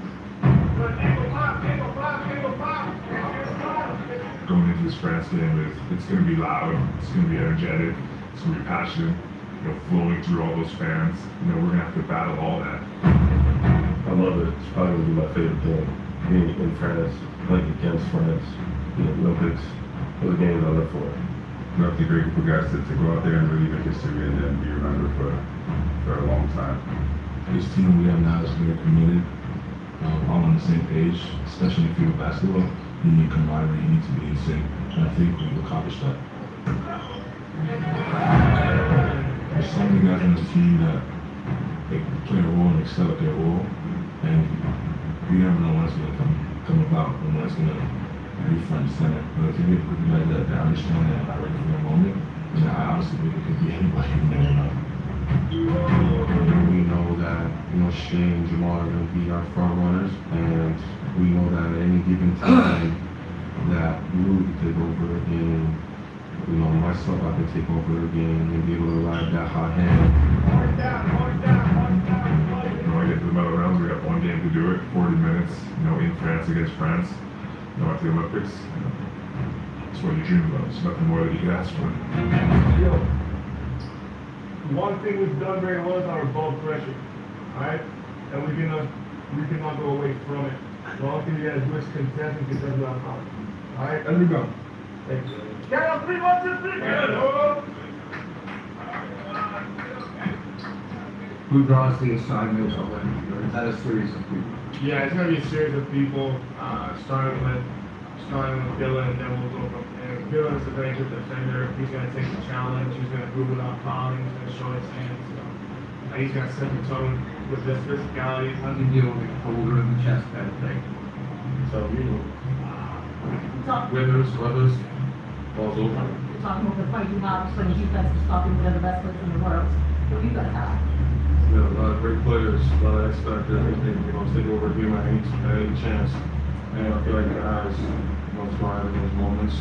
Going into this France game, it's going to be loud, it's going to be energetic, it's going to be passionate, you know, flowing through all those fans. You know, we're going to have to battle all that. I love it. It's probably going to be my favorite thing. Being in France, playing against France, the Olympics, those games I look for. We have the great group of guys to go out there and really make history and then be remembered for a long time. This team we have now is very committed, all on the same page, especially in the field of basketball. You need camaraderie, you need to be in sync, and I think we've accomplished that. There's so many guys on this team that they play a role and excel at their role, and we never know when it's going to come about and when it's going to be front and center. But if you get guys that understand that and are ready for their moment, then I honestly believe it could be anybody, you never know. We know that, you know, Shea and Jamal are going to be our front runners, and we know that at any given time that Lou could take over and, you know, myself, I could take over the game and be able to ride that hot hand. When we get to the medal rounds, we got one game to do it, 40 minutes, you know, in France against France, you know, at the Olympics. That's what you dream about. There's nothing more that you can ask for. One thing we've done very well is our ball pressure, alright? And we cannot go away from it. The only thing you gotta do is contest and contest without power. Alright, let me go. Thank you. Get up, 3, 1, 2, 3, go! Who draws the assignment of it? Or is that a series of people? Yeah, it's gonna be a series of people, starting with Dylan, and then we'll go from there. Dylan is a very good defender. He's gonna take the challenge. He's gonna move without fouling. He's gonna show his hands. He's gonna set the tone with this physicality. How do you deal with the shoulder and the chest kind of thing? So, you know, Withers, balls over. You're talking about the fight you have, so defense to stop you one of the best players in the world. What do you guys have? we have a lot of great players, a lot of X factors. I think they're going to take over here at any chance. And I feel like the guys want to thrive in those moments.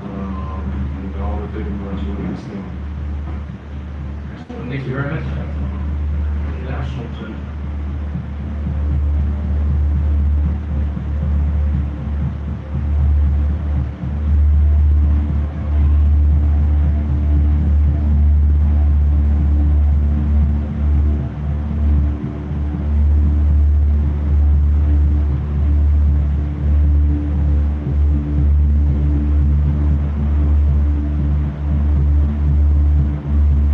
And all that they can do is win this team. Thank you very much. National team.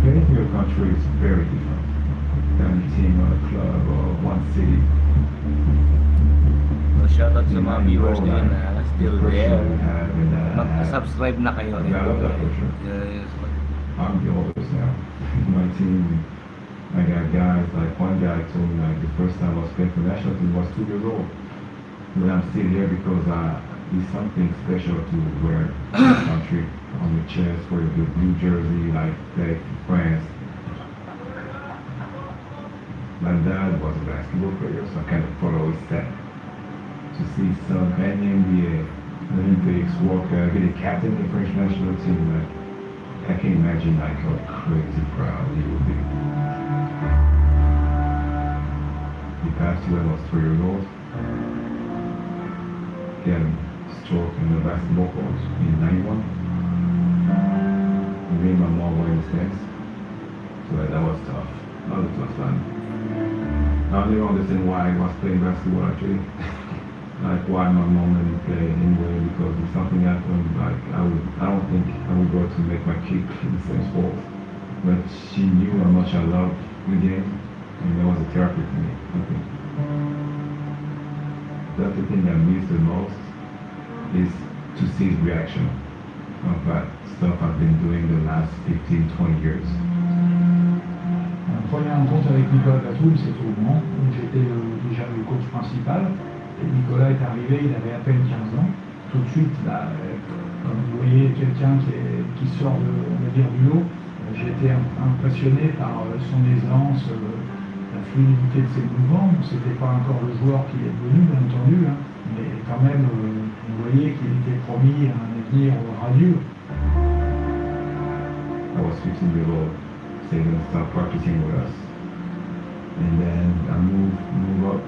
Anything in your country is very different than a team or a club or one city. So shoutout sa mga viewers din na still there. Mag-subscribe na kayo. Yes. I'm the oldest now. My team, I got guys, like one guy told me like the first time I was playing for national team was 2 years old. But I'm still here because it's something special to wear the country on your chest, wear the blue jersey, like play for France. My dad was a basketball player, so I kind of follow his step. To see some NBA Olympics walker, be the captain of the French national team, like, I can imagine like how crazy proud he would be. He passed away when I was 3 years old. He had a stroke in the basketball court in 91. me and my mom were in States. So that was tough. That was a tough time. I don't even understand why I was playing basketball actually. Like why my mom let me play anyway, because if something happened, like I don't think I would go to make my kid in the same sport. But she knew how much I loved the game, and that was a therapy for me, I think. That's the thing I miss the most, is to see his reaction of that stuff I've been doing the last 15, 20 years. La première rencontre avec Nicolas Catoul, c'était au Mans, où j'étais déjà le coach principal. Et Nicolas est arrivé, il avait à peine 15 ans. Tout de suite, là, comme vous voyez, quelqu'un qui sort de, on va dire, du lot, j'ai été impressionné par son aisance, la fluidité de ses mouvements. C'était pas encore le joueur qu'il est devenu, bien entendu, hein, mais quand même, vous voyez qu'il était promis à un avenir radieux. I was 15 years old, so he didn't start practicing with us. And then I moved up,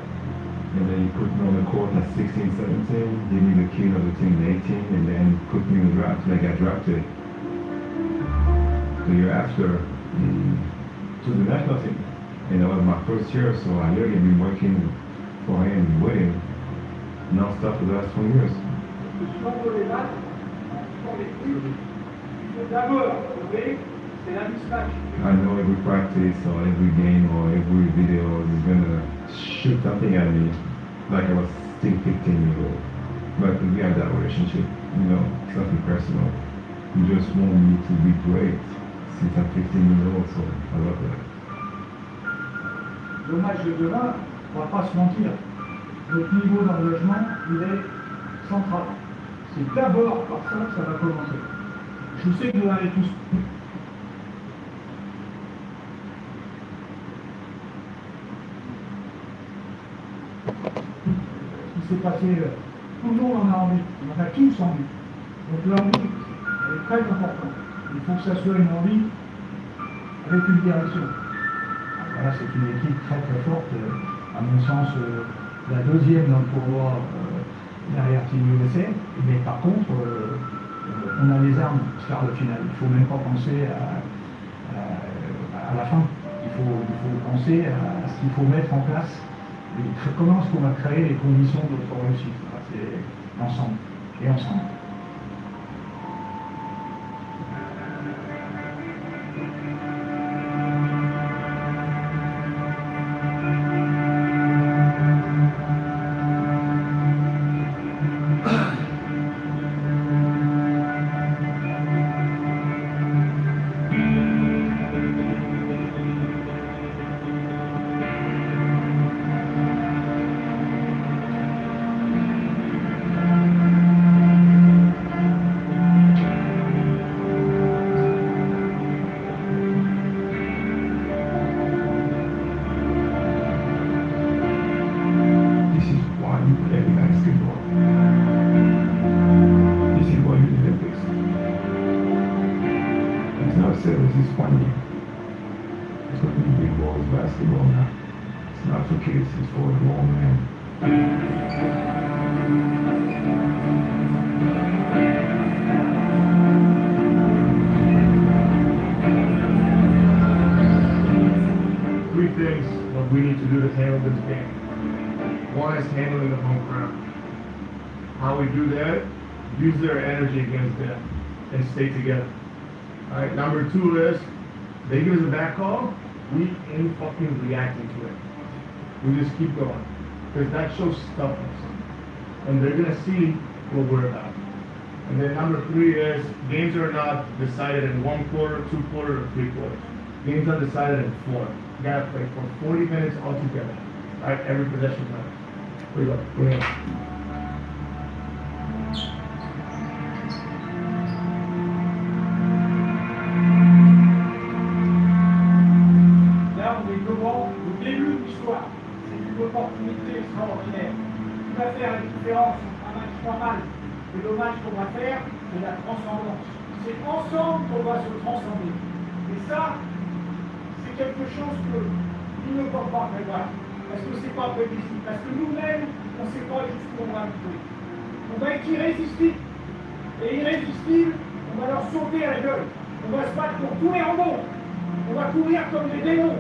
and then he put me on the court at 16, 17, gave me the key of the team at 18, and then put me in the draft, and I got drafted. The year after, to the national team. And that was my first year, so I literally been working for him, with him, non-stop for the last 20 years. I know every practice or every game or every video is gonna shoot something at me like I was still 15 years old. But we have that relationship, you know, something personal. You just want me to be great since I'm 15 years old, so I love that. Le match de demain, on va pas se mentir, notre niveau d'engagement, il est central. C'est d'abord par ça que ça va commencer. Je sais que vous allez tous. Ce qui s'est passé, tout le monde en a envie, on en a tous envie. Donc l'envie, elle est très importante. Il faut que ça soit une envie avec une direction. Voilà, c'est une équipe très très forte, à mon sens, la deuxième dans le tournoi derrière Team USA, mais par contre, on a les armes pour quart de finale. Il ne faut même pas penser à la fin. Il faut penser à ce qu'il faut mettre en place. Et comment est-ce qu'on va créer les conditions de notre réussite. C'est ensemble et ensemble. We need to do to handle this game. One is handling the home crowd. How we do that, use their energy against them and stay together. Alright, number two is, they give us a back call, we ain't fucking reacting to it. We just keep going. Because that shows toughness. And they're gonna see what we're about. And then number three is, games are not decided in 1 quarter, 2 quarters, or 3 quarters. Games are decided in 4. You gotta play for 40 minutes altogether. Right? Every possession matters. Here we go. Go ahead. Là, on est devant le début de l'histoire. C'est une opportunité extraordinaire. Ce qui va faire la différence entre un match normal et le match qu'on va faire, c'est la transcendance. C'est ensemble qu'on va se transcender. Et ça, c'est quelque chose qu'ils ne peuvent pas prévoir, parce que c'est pas prévisible, parce que nous-mêmes, on ne sait pas jusqu'où on va trouver. On va être irrésistible, et irrésistible, on va leur sauter à la gueule. On va se battre pour tous les rebonds. On va courir comme des démons.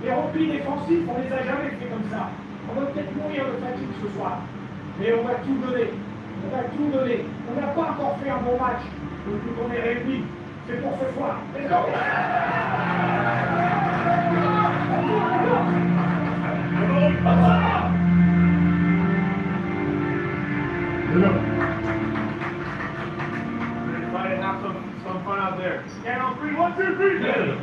Les replis défensifs, on les a jamais fait comme ça. On va peut-être mourir de fatigue ce soir. Mais on va tout donner. On va tout donner. On n'a pas encore fait un bon match. Depuis qu'on est réunis. C'est pour ce soir. Let's go! Try to have some fun out there. Stand on 3, 1, 2, 3, go!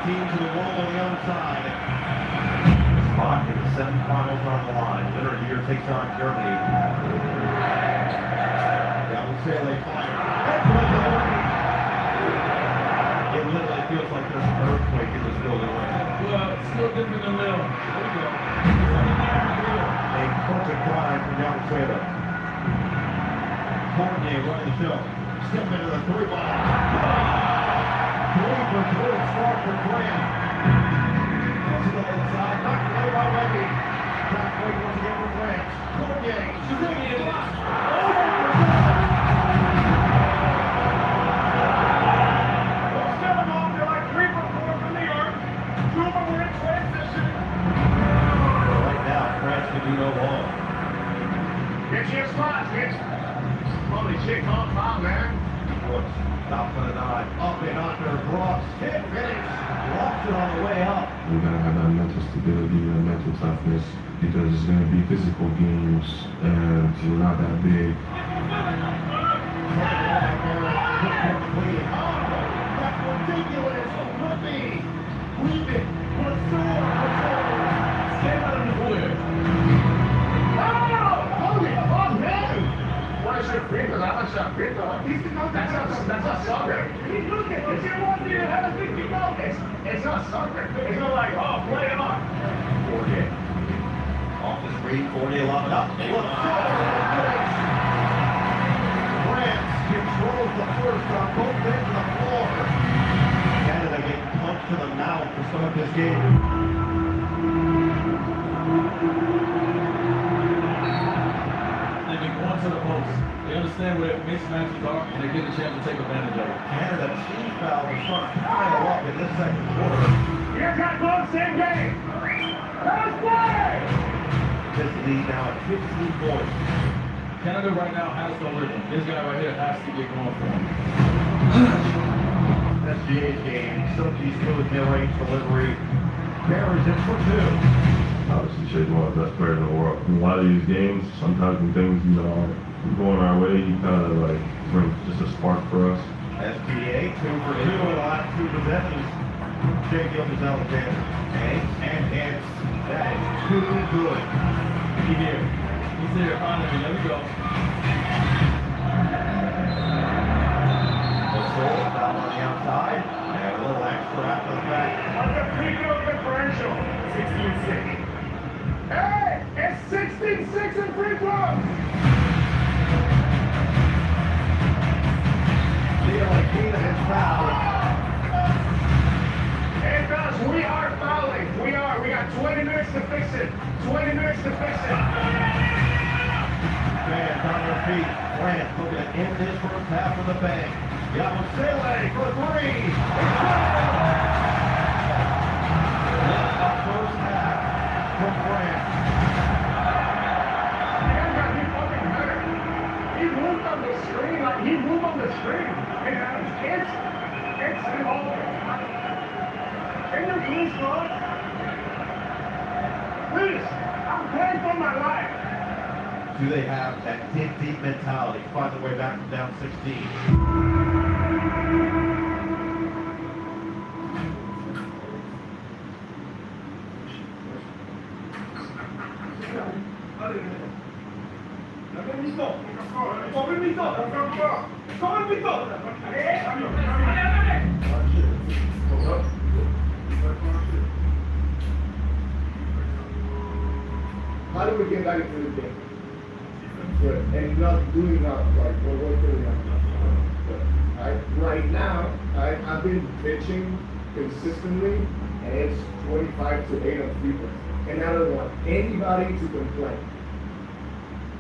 Teams in the world on the other side. Spot in the semifinals on the line. Winner here takes on Germany. Down the sail, they fire. It literally feels like there's an earthquake in this building right now. Well, it's still different than Lil. There we go. A perfect drive from down the sail. Fournier running the show. Step into the 3-ball. 3 for 2, start for Graham. Still inside, knocked away by Wemby. Back away once again for France. Fournier, shooting it blocked. Well, 7 off, they're like 3 for 4 from the arc. 2 of them were in transition. Right now, France can do no wrong. Get your spots, bitch. Holy shit, calm down, man. Brooks, top for the dive. Up and under, Brooks, hit, finish. Lost it on the way up. We gotta have that mental stability and mental toughness because it's gonna be physical games and we're not that big. That's ridiculous. Whippy, weave it, pursuer, stand out of the clear. Holy fuck, man! What is your finger? That's not finger. That's not soccer. You look at this. You want me to have a 50 goal. It's not soccer. It's not like, oh, play it on. Fournier. Off the screen, Fournier lobbing up. France controls the first on both ends of the floor. Canada getting punched to the mouth to start this game. They've been going to the post. They understand where mismatches are, and they get a chance to take advantage of it. Canada team foul is starting to pile up in this second quarter. Here comes both, same game. Let's play! This lead now at 15 points. Canada right now has no rhythm. This guy right here has to get going for him. SGA's game, silky smooth mid-range delivery. Bears in for 2. Obviously, Shea's one of the best players in the world. In a lot of these games, sometimes when things, aren't going our way, he kind of like brings just a spark for us. SGA 2 for 2 in the last 2 possessions. Shea Gildas Alexander. And that is too good. He's here. He's here. Finally, let me go. Gasol down on the outside. And a little extra after the fact. What's the free throw differential? 16-6. Hey, it's 16-6 in free throws. Feel like Keenan is fouled. Hey, fellas, we are fouling. We are. We got 20 minutes to fix it. 20 minutes to fix it. Fans on their feet. France looking to end this first half of the bank. Yabusele for 3. What a first half from France. He moved on the screen like he moved on the screen. It's all. Can you please go? Please, I'm paying for my life. Do they have that deep mentality? Find their way back from down 16. How do we get back into the game? good. And not doing not like we're working on but right now I've been pitching consistently and it's 25 to 8 on 3 points. And I don't want anybody to complain.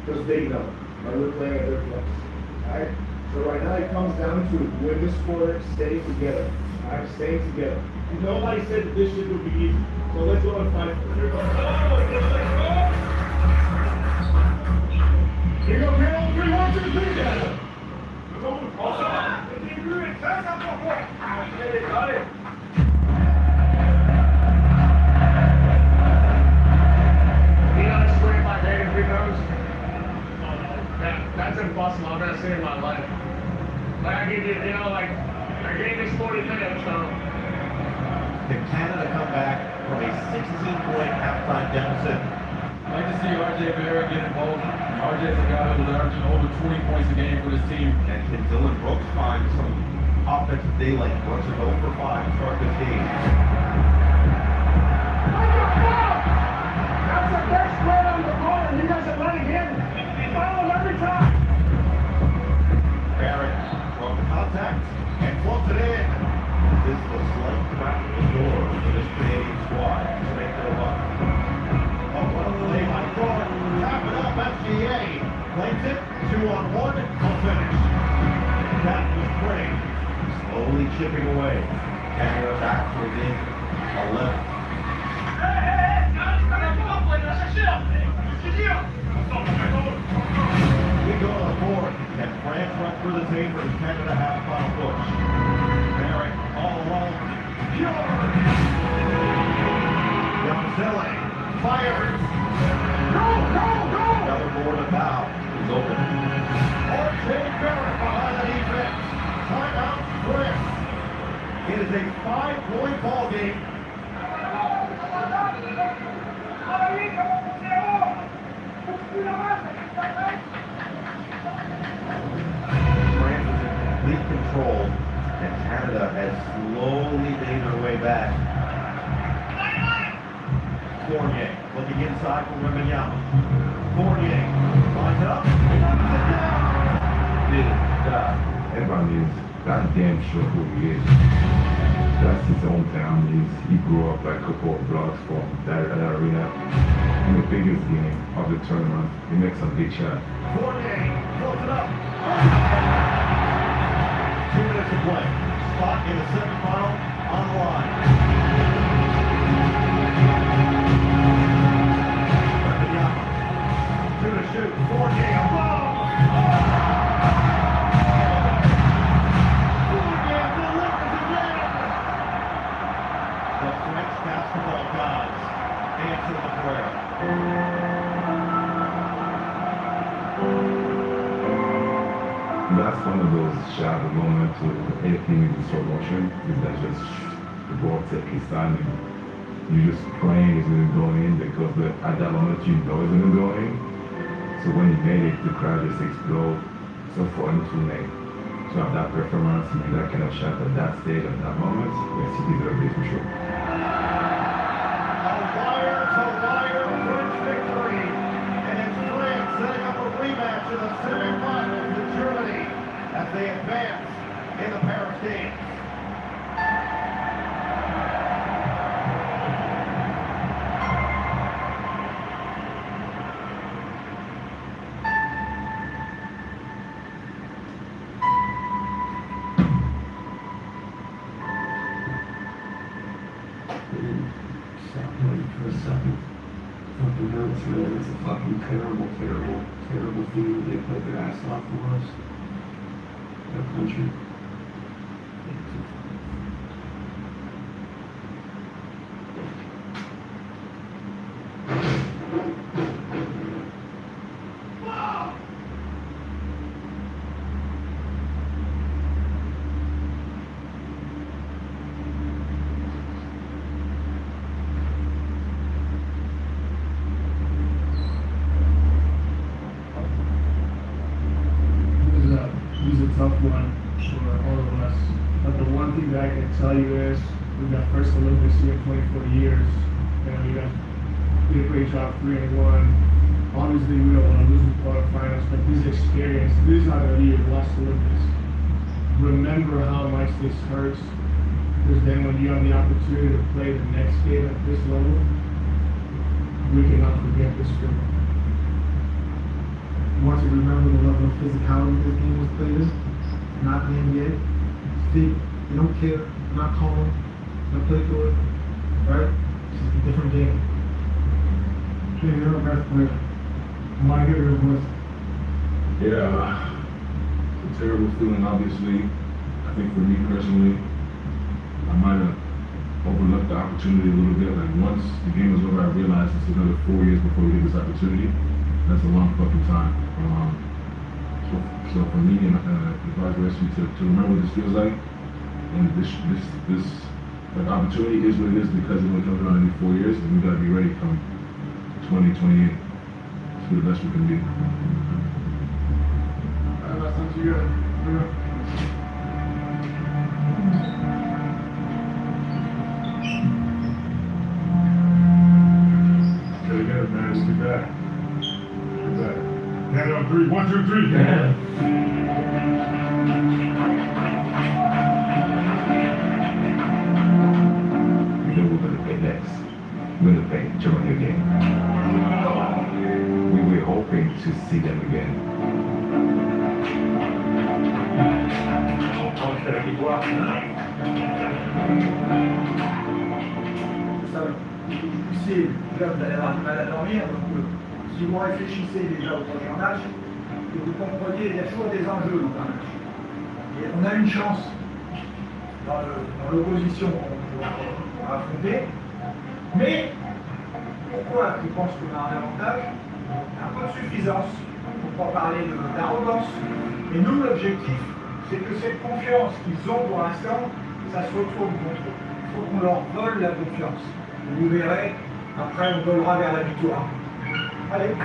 Because they know that we're playing at their place. Alright? So right now it comes down to win the sport, stay together. Alright, staying together. Nobody said that this shit would be easy. So let's go and fight for it. Here you go, Carol. 3, 1, 2, 3, together. That's impossible. I've never seen it in my life. Like I give you, like I gave this 40 minutes, so. Can Canada come back from a 16-point halftime deficit? I'd like to see RJ Barrett get involved. RJ's a guy who's averaging over 20 points a game for this team. And can Dylan Brooks find some offensive daylight once it's 0 for 5 to start this game? That's the best play on the ball, and you guys are running in. Follow every time. Barrett from contact and floats it in. This is a slight crack in the door for this Canadian squad to make their run. Oh, what a play by Thorne. Tap it up, FGA. Claims it, 2-on-1, full finish. That was great. Slowly chipping away. Canada back to within 11. We go to the fourth, and France run through the table and Canada have a final push. Barrett all alone. Pure! Yamazele fires. Go, go, go! Another board of foul is open. RJ Barrett behind the defense. Timeout, France. It is a 5-point ball game. France is in complete control, and Canada has slowly made their way back. Fournier looking inside for Wembanyama. Fournier lines it up, knocks it down. Everyone is goddamn sure who he is. That's his hometown. He grew up like a couple of blocks from that arena. In the biggest game of the tournament, he makes a big shot. Fournier floats it up. 2 minutes to play. Spot in the semifinal on the line. Wembanyama. 2 to shoot. Fournier above. Fournier delivers again. The French basketball gods answer the prayer. That's one of those shadow moments where anything is in slow motion. Is that just the ball take his time and you're just praying it's going to go in because at that moment you know it's going to go in. So when he made it, the crowd just exploded. So for him to have that performance, make that kind of shot at that stage, at that moment, yes, he deserved it for sure. French victory, and it's France setting up a rematch in the semifinals with Germany as they advance in the Paris Games. Stop playing for a second. Fucking hurts, man. It's a fucking terrible, terrible, terrible thing that they played their ass off for us. Our country. It was a tough one for all of us. But the one thing that I can tell you is, we got first Olympics here in 24 years, and we did a great job 3-1. obviously we don't want to lose the quarterfinals, but this experience, this is not going to be your last Olympics. Remember how much this hurts, because then when you have the opportunity to play the next game at this level, we cannot forget this feeling. I want you to remember the level of physicality this game was played in, not the NBA. Speak, you don't care, not calling, not play through it, right? It's just a different game. Okay, you're a best player. I want to hear your voice. Yeah, it's a terrible feeling, obviously. I think for me personally, I might have overlooked the opportunity a little bit. Like once the game was over, I realized it's another 4 years before we get this opportunity. That's a long fucking time. So for me, and advise me to remember what this feels like, and this like opportunity is what it is because it only comes around every 4 years, and we gotta be ready come 2028 to do the best we can be. That's up to you. Okay, good, man. Let's get back. Get back. Hand on three. 1, 2, 3. Yeah. We know we're gonna play next. We're gonna play during the game. We were hoping to see them again. C'est là, vous allez avoir du mal à dormir, donc si vous réfléchissez déjà au prochain match, et vous compreniez, il y a toujours des enjeux dans un match. Et on a une chance dans l'opposition qu'on va affronter, mais pourquoi je pense qu'on a un avantage? Un peu de suffisance, pour pas parler d'arrogance. Et nous, l'objectif, c'est que cette confiance qu'ils ont pour l'instant, ça se retrouve contre eux. Il faut qu'on leur vole la confiance. Et vous verrez, après on volera vers la victoire. Allez.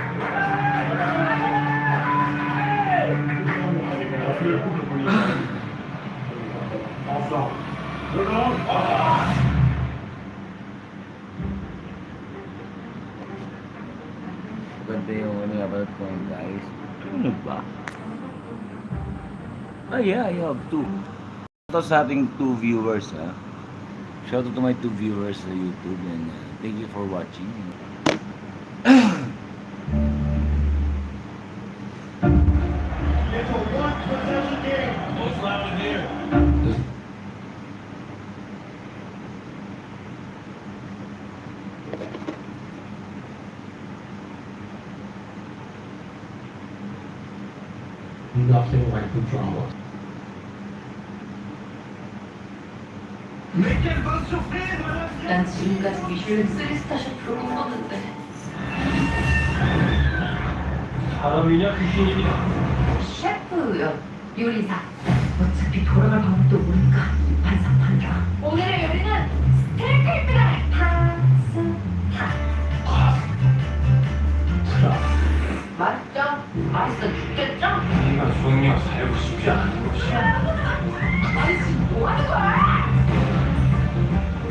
Ensemble. Ganda yung napanood ko guys. Ano ba? Oh yeah, I have 2. Ito sa ating 2 viewers ha. Shout out to my 2 viewers sa YouTube and thank you for watching. It's a one-possession game. Most loud in here. Nothing like the drama. Mais quelle bonne surprise, madame! 난 지금까지 미슐랭 3스타 셰프로 꼽았는데 사람이냐 귀신이냐? 셰프요, 요리사. 어차피 돌아갈 방법도 모르니까 반상판이야. 오늘의 요리는 스테이크입니다. 맛있죠? 맛있어 죽겠죠? 인간 수학력 살고 싶지 않은 것이야. 아니 지금 뭐 하는 거야?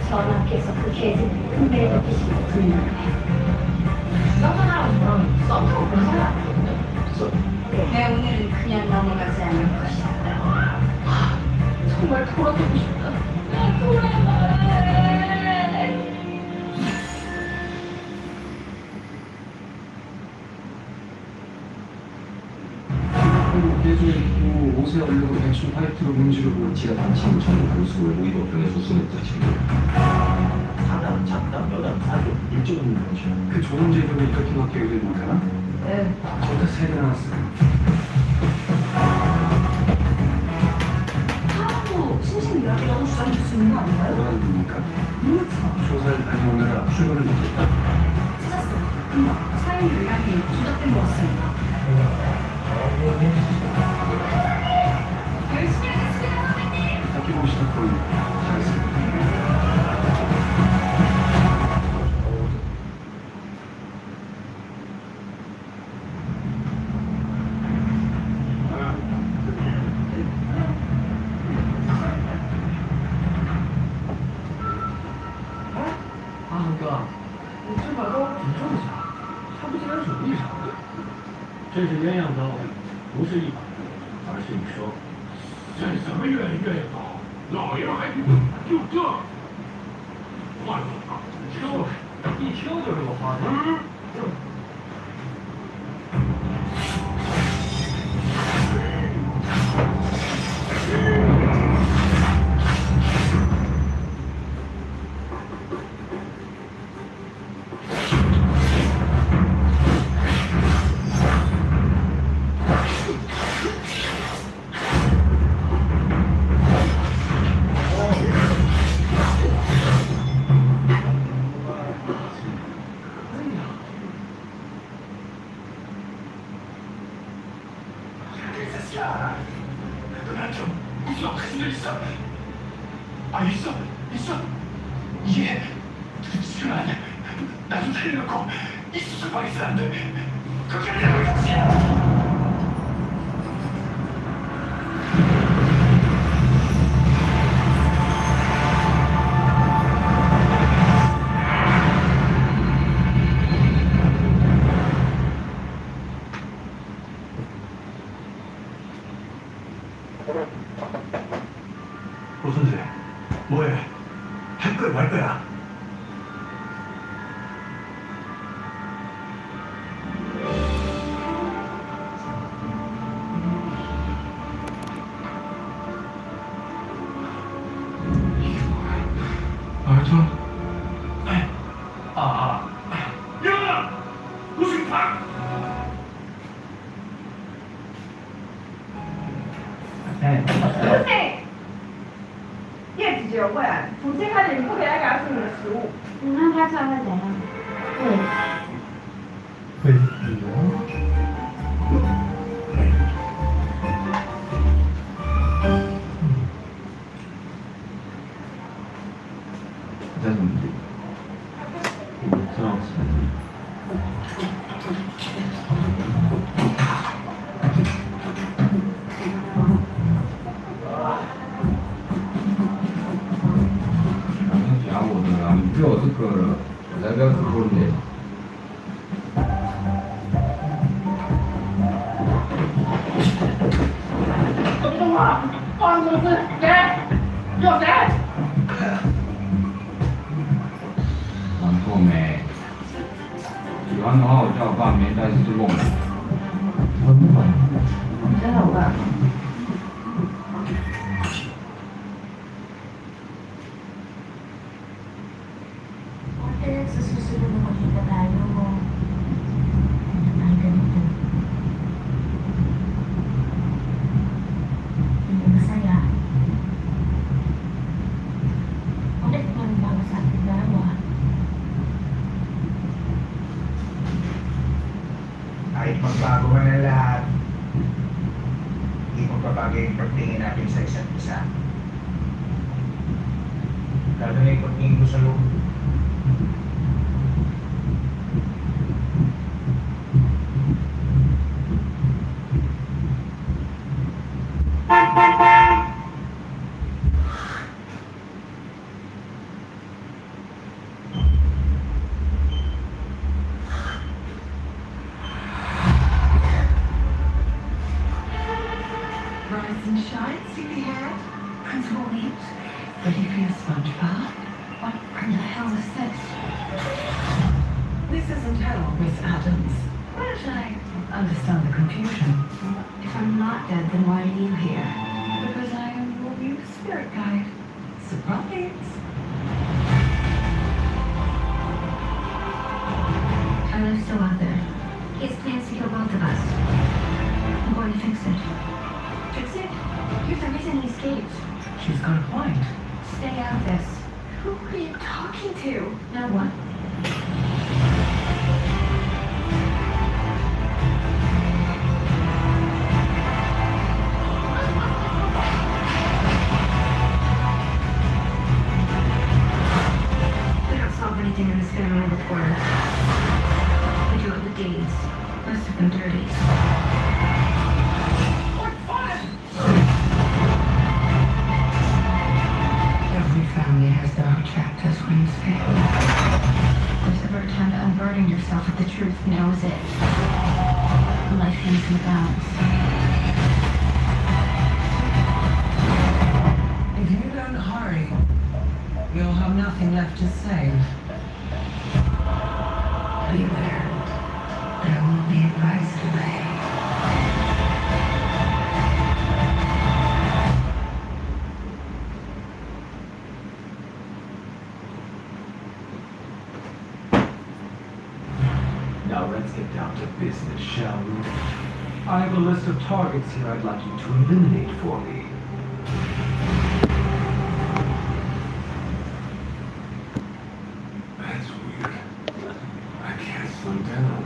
전하께서 그 계집을 내놓으시고 서전하고 저랑 썸으로 본 사람 아니거든요? 내 오늘은 그냥 넘어가지 않을 것이다. 정말 돌아가고 싶다. 돌아가. 예전에 입고 옷에 얼려고 대충 화이트로 문지르고 지가 다친 전부 고수를 오히려 병에서 쏘냈다 지금. 사람, 잡담, 여담, 사교 일조없는 거죠. 그 좋은 제도를 이렇게밖에 요새 못하나? 네. 저다 세게 나왔어요. 하루도 심신미약이라고 주장할 수 있는 거 아닌가요? 뭐라는 겁니까? 그렇죠. 조사를 다녀오느라 출근을 못했다. 찾았어. 금방 사용 요량이 조작된 것 같습니다. 열심히 하겠습니다, 선배님! 아끼고 싶었던 잘했습니다. 아, 그러니까 웃지 말고 긴장하자. 他不竟然主力上了，真是鸳鸯刀，不是一把，而是一双。这什么鸳鸯刀？老爷还就这，换了啊！就是一听就是个花头。고선생, 뭐해? 할 거야 말 거야? 야! 무슨 방? 叶子只有问，从今天开始你不可以再给他吃你的食物。那他这样会怎样？会再怎么地，我这样子。夹我的啊！你不要这个，我才不要这个呢。怎么动啊？发生什么事？谁？有谁？玩过没？喜欢的话，我叫我爸明天带去做梦。你真的有问？Sa susunod na makita tayo mo. Ay, ganito. Hindi masaya. Ulit pa rin bago sa ating dalawa. Kahit magbago man ang lahat, hindi magbabago yung pagtingin natin sa isa't isa. Lalo na yung pagtingin ko sa loob. Rise and shine, sleepyhead. Principal Leaves. Ready for your sponge bath? What in the hell is this? This isn't hell, Miss Adams. Why should I understand the confusion? If I'm not dead, then why are you here? Because I am your new spirit guide. Surprise! Tyler's still out there. He has plans to kill both of us. I'm going to fix it. Fix it? You're the reason he escaped. She's got a point. Stay out of this. Who are you talking to? Now what? We don't solve anything in this family before. We do it with deeds. Most of them dirty. Every family has their own chapters, Wednesday. There's ever a time to unburden yourself. yourself with the truth, now is it. Life hangs in the balance. If you don't hurry, you'll have nothing left to save. Beware. There will be a price to pay. Now let's get down to business, shall we? I have a list of targets here I'd like you to eliminate for me. That's weird. I can't slow down.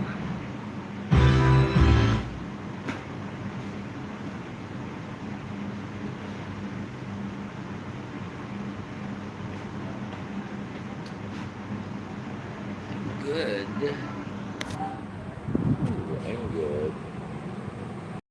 Good.